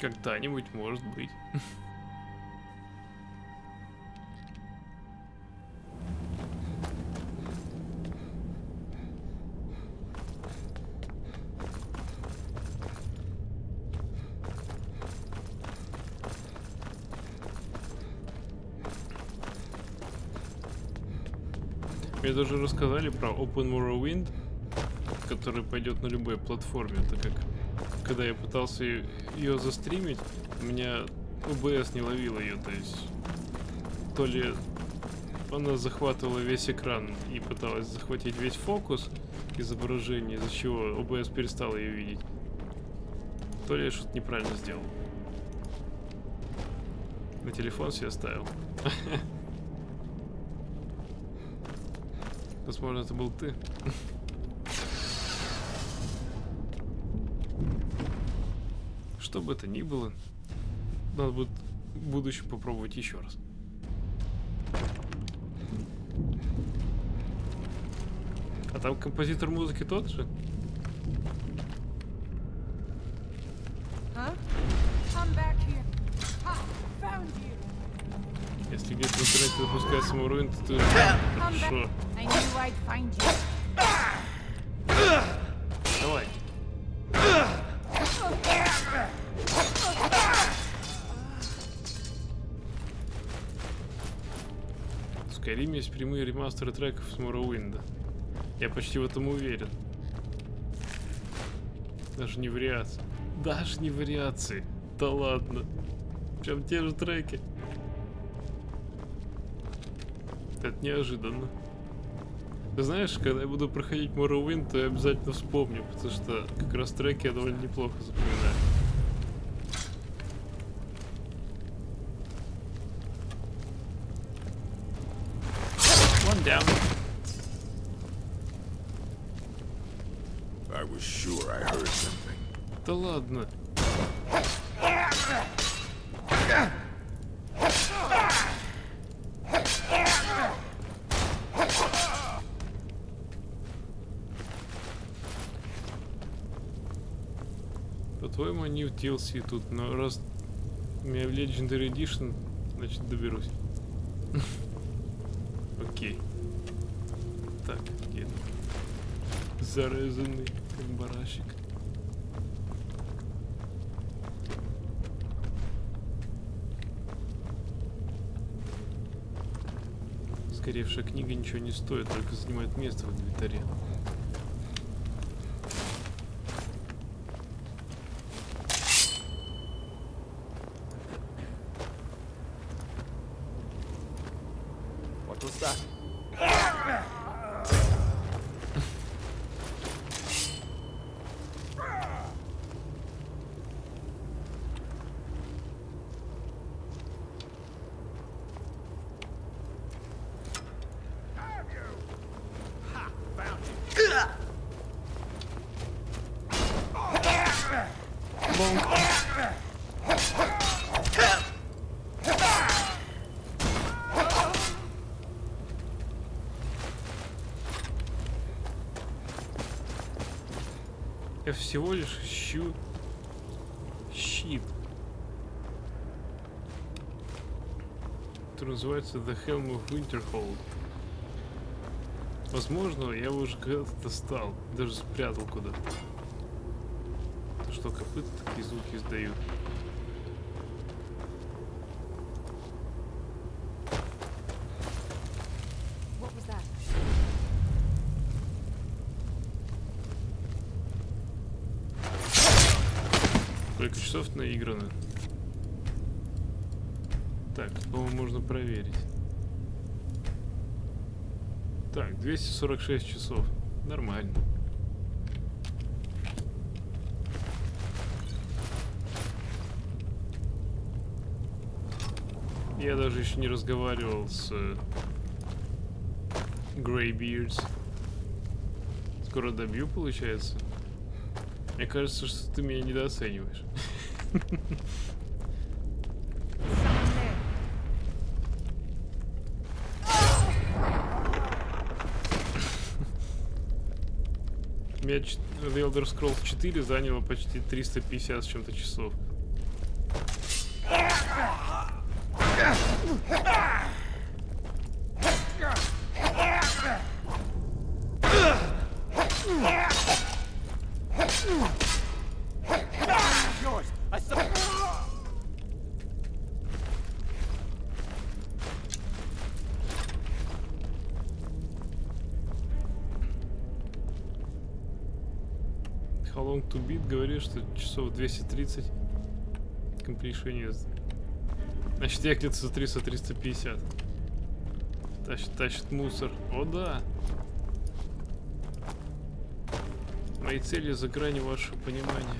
Когда-нибудь, может быть. Мне даже рассказали про Open Morrowind, который пойдет на любой платформе, так как когда я пытался ее застримить, у меня OBS не ловил ее, то есть то ли она захватывала весь экран и пыталась захватить весь фокус изображения, из-за чего OBS перестал ее видеть, то ли я что-то неправильно сделал. На телефон себе ставил. Возможно, это был ты. Что бы это ни было, надо будет в будущем попробовать еще раз. А там композитор музыки тот же? Если где-то в интернете запускается Morrowind, то хорошо. Давай. В Skyrim есть прямые ремастеры треков с Morrowind'а. Я почти в этом уверен. Даже не вариации. Даже не вариации. Да ладно. Прям те же треки. Это неожиданно. Ты знаешь, когда я буду проходить Morrowind, то я обязательно вспомню, потому что как раз треки я довольно неплохо запоминаю. One down. I was sure I heard something. Да ладно. По-твоему, они в DLC тут, но раз у меня в Legendary Edition, значит доберусь. Окей. Так, где зарезанный, как барашек. Сгоревшая книга ничего не стоит, только занимает место в инвентаре. What was that? Я всего лишь ищу щит, который называется The Helm of Winterhold. Возможно, я его уже когда-то достал, даже спрятал куда-то. Что, копыта такие звуки издают? Сколько часов наиграно? Так, по-моему, можно проверить. Так, 246 часов. Нормально. Я даже еще не разговаривал с Greybeards. Скоро добью, получается. Мне кажется, что ты меня недооцениваешь. У меня The Elder Scrolls 4 заняло почти 350 с чем-то часов. how long to beat говорит, что часов 230 completion. Значит, я где-то за 300-350. Тащит мусор. О да! Мои цели за гранью вашего понимания.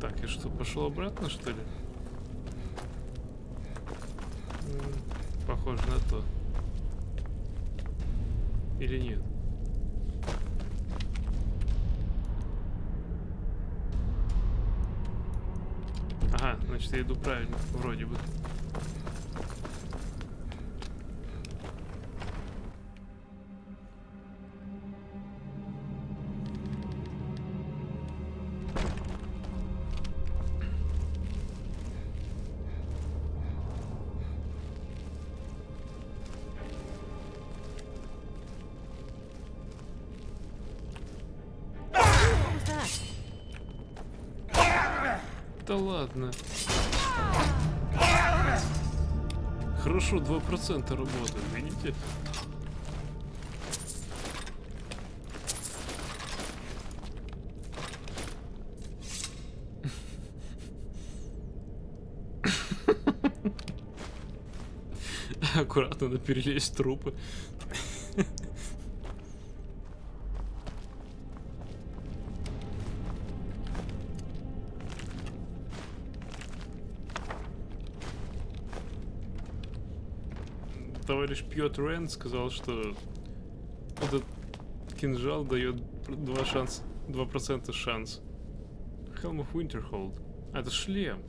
Так, я что, пошел обратно, что ли? Похоже на то. Или нет? Ага, значит, я иду правильно, вроде бы. Да ладно. Хорошо, 2% работает, видите? Аккуратно надо перелезть трупы. Товарищ Пьотр Рен сказал, что этот кинжал дает 2% шанс. Helm of Winterhold. А, это шлем.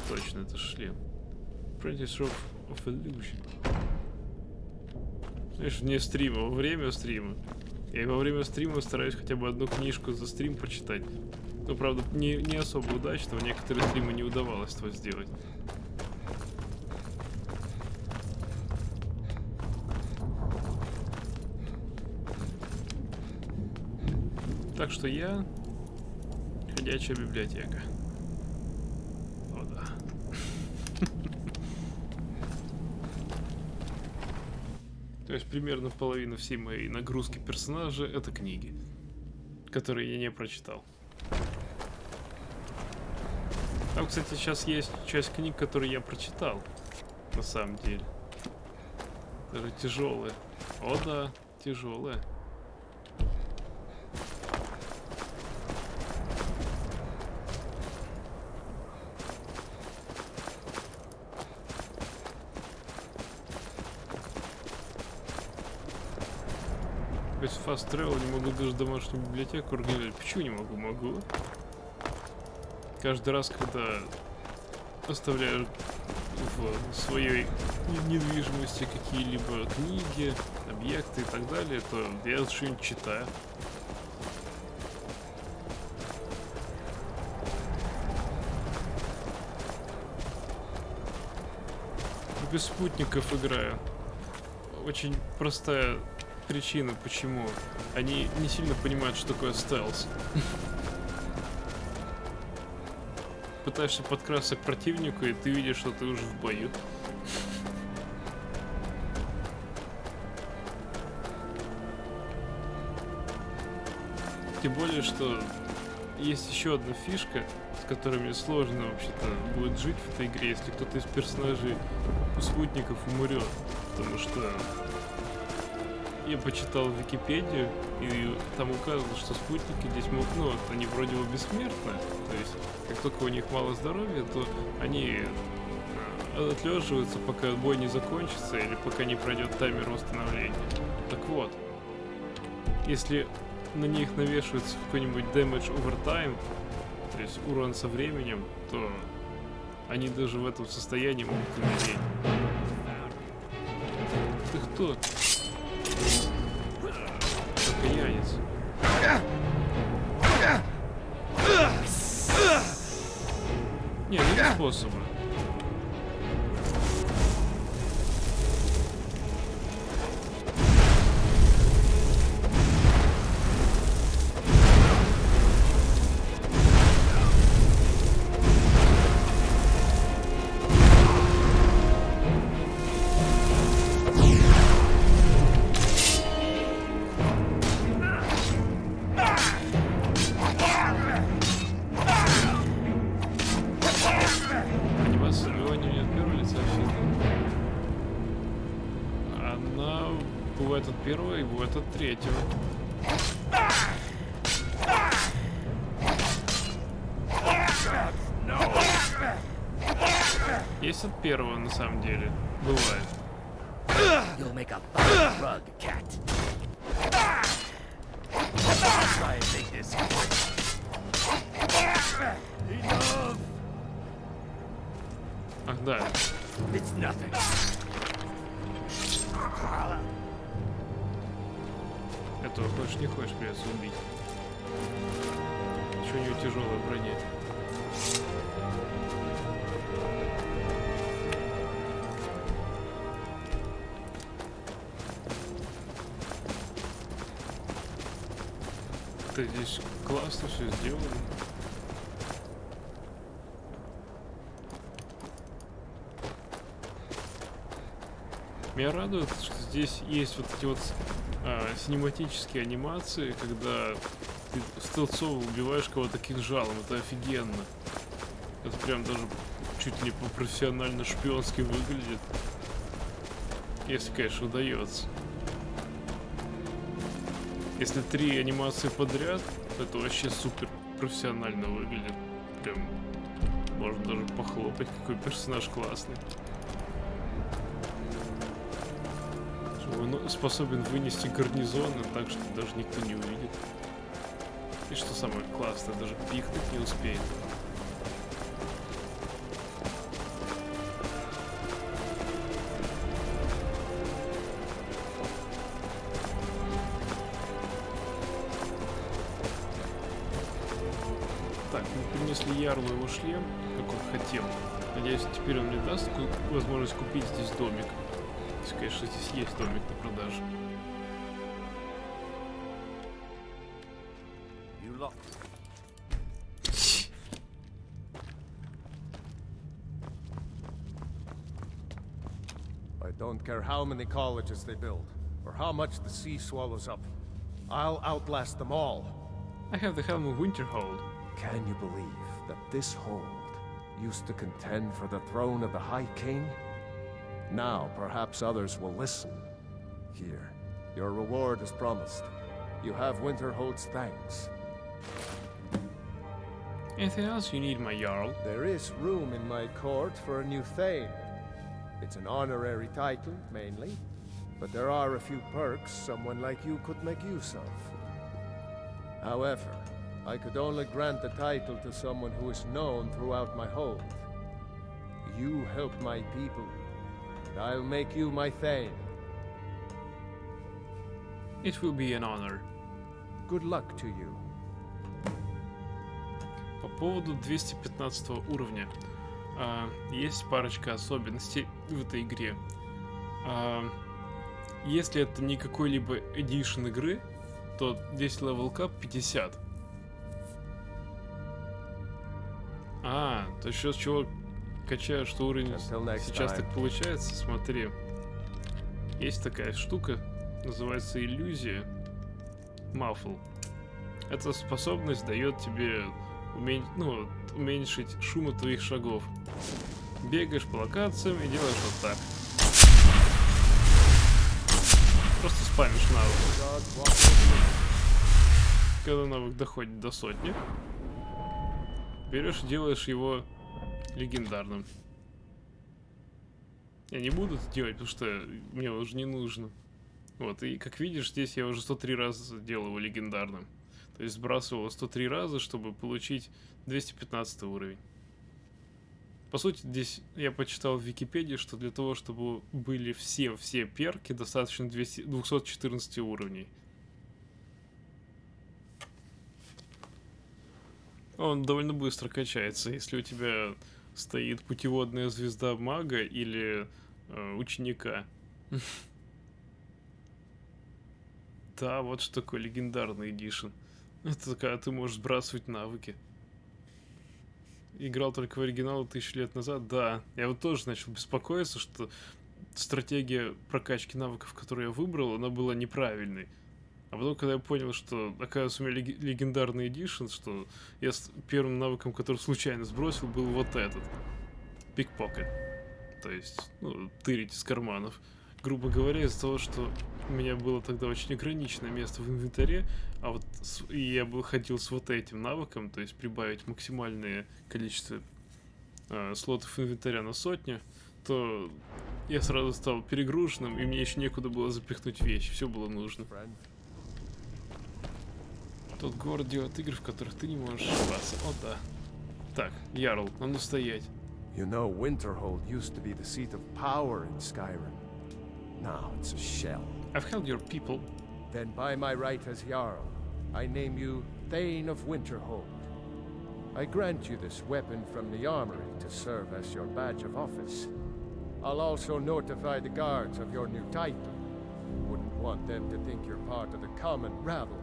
Точно, это шлем. Apprentice of Illusion. Знаешь, вне стрима, во время стрима. Я во время стрима стараюсь хотя бы одну книжку за стрим почитать. Но, правда, не особо удачно. В некоторые стримы не удавалось этого сделать. Так что я ходячая библиотека. О да. То есть примерно половина всей моей нагрузки персонажа это книги, которые я не прочитал. Там, кстати, сейчас есть часть книг, которые я прочитал. На самом деле. Даже тяжелые. О да, тяжелые. Без fast travel не могу даже домашнюю библиотеку организовать. Почему не могу? Могу. Каждый раз, когда оставляю в своей недвижимости какие-либо книги, объекты и так далее, то я что-нибудь читаю. Без спутников играю. Очень простая причина, почему они не сильно понимают, что такое стелс. Пытаешься подкрасться к противнику, и ты видишь, что ты уже в бою. Тем более, что есть еще одна фишка, с которой мне сложно вообще-то будет жить в этой игре, если кто-то из персонажей спутников умрет. Потому что я почитал Википедию, и там указано, что спутники здесь могут, ну, они вроде бы бессмертны, то есть, как только у них мало здоровья, то они отлеживаются, пока бой не закончится, или пока не пройдет таймер восстановления. Так вот, если на них навешивается какой-нибудь damage over time, то есть урон со временем, то они даже в этом состоянии могут умереть. Ты кто? Окаянец. Не, нет способа. Она бывает от первого и бывает от третьего. Есть от первого на самом деле. Бывает. You'll make a fine rug, cat. Try and make this quick. Enough. Ах, да. It's nothing. Этого хочешь не хочешь, придется убить. Еще у него тяжелая броня. Здесь классно все сделано. Меня радует, что здесь есть вот эти вот синематические анимации, когда ты стелцово убиваешь кого-то кинжалом. Это офигенно. Это прям даже чуть ли не по-профессионально шпионски выглядит. Если, конечно, удается. Если 3 анимации подряд, то это вообще супер профессионально выглядит. Прям можно даже похлопать, какой персонаж классный. Что он способен вынести гарнизоны так, что даже никто не увидит. И что самое классное, даже пикнуть не успеет. Так, мы принесли Ярлу его шлем, как он хотел. Надеюсь, теперь он мне даст возможность купить здесь домик. Если, конечно, здесь есть домик на продажу. I don't care how many colleges they build, or how much the sea swallows up. I'll outlast them all. I have the Helm of Winterhold. Can you believe that this hold used to contend for the throne of the High King? Now, perhaps others will listen. Here, your reward is promised. You have Winterhold's thanks. Anything else you need, my Jarl? There is room in my court for a new Thane. It's an honorary title, mainly, but there are a few perks someone like you could make use of. However, I could only grant the title to someone who is known throughout my hold. You helped my people, and I'll make you my Thane. It will be an honor. Good luck to you. По поводу 215 уровня. Есть парочка особенностей в этой игре. Если это не какой-либо эдишн игры, то здесь level cap 50. То сейчас чувак качает, что уровень сейчас так получается. Смотри. Есть такая штука, называется иллюзия. Мафл. Эта способность дает тебе уменьшить шум от твоих шагов. Бегаешь по локациям и делаешь вот так. Просто спамишь навык. Когда навык доходит до 100, берешь и делаешь его легендарным. Я не буду это делать, потому что мне уже не нужно. Вот, и как видишь, здесь я уже 103 раза делал его легендарным. То есть сбрасывал 103 раза, чтобы получить 215 уровень. По сути, здесь я почитал в Википедии, что для того, чтобы были все перки, достаточно 214 уровней. Он довольно быстро качается, если у тебя стоит путеводная звезда мага или ученика. Да, вот что такое легендарный эдишн. Это когда ты можешь сбрасывать навыки. Играл только в оригинал 1000 лет назад, да. Я вот тоже начал беспокоиться, что стратегия прокачки навыков, которую я выбрал, она была неправильной. А потом, когда я понял, что, оказывается, у меня легендарный эдишн, что я первым навыком, который случайно сбросил, был вот этот. Пикпокет. То есть, тырить из карманов. грубо говоря, из-за того, что у меня было тогда очень ограниченное место в инвентаре, а вот и я бы ходил с вот этим навыком, то есть прибавить максимальное количество слотов инвентаря на 100, то я сразу стал перегруженным, и мне еще некуда было запихнуть вещи, все было нужно. Тот город делает игры, в которых ты не можешь ошибаться. О да. Так, Ярл, надо стоять. You know, Winterhold used to be the seat of power in Skyrim. Now it's a shell. I've held your people. Then by my right as Jarl, I name you Thane of Winterhold. I grant you this weapon from the armory to serve as your badge of office. I'll also notify the guards of your new title. Wouldn't want them to think you're part of the common rabble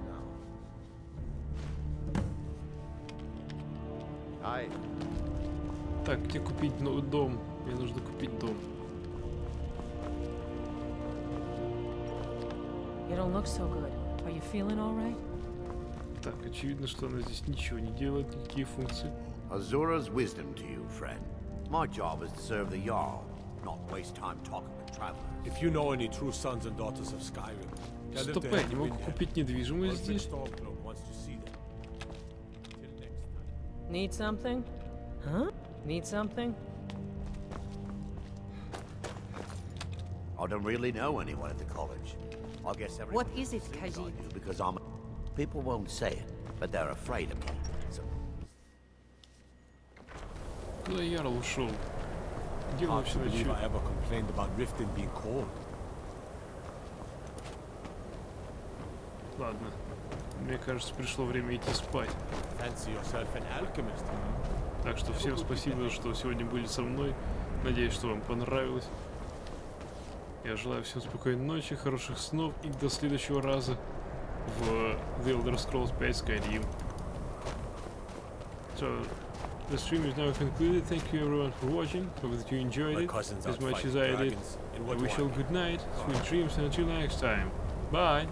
now. Aye. Так, где купить дом? Мне нужно купить дом. You don't look so good. Are you feeling all right? Так, очевидно, что она здесь ничего не делает, никакие функции. Azura's wisdom to you, friend. My job is to serve the Jarl, not waste time talking with travelers. If you know any true sons and daughters of Skyrim, tell them to Стоп, head я не to могу Windhelm. купить недвижимость Ulfric здесь? Stormcloak wants to see them. Till next time. Need something? Huh? Need something? I don't really know anyone at the college. I guess everyone What is it, assumes I Khajiit? do because I'm... People won't say it, but they're afraid of me. So Куда Ярл ушел? Где он Hard вообще to believe ночует? I ever complained about Riften being cold. Ладно. Мне кажется, пришло время идти спать. Fancy yourself an alchemist. Так что всем спасибо, что сегодня были со мной. Надеюсь, что вам понравилось. Я желаю всем спокойной ночи, хороших снов и до следующего раза в The Elder Scrolls 5 Skyrim. So, the stream is now concluded. Thank you everyone for watching. Hope that you enjoyed it as much as I did. I wish you all good night, sweet dreams, and until next time. Bye!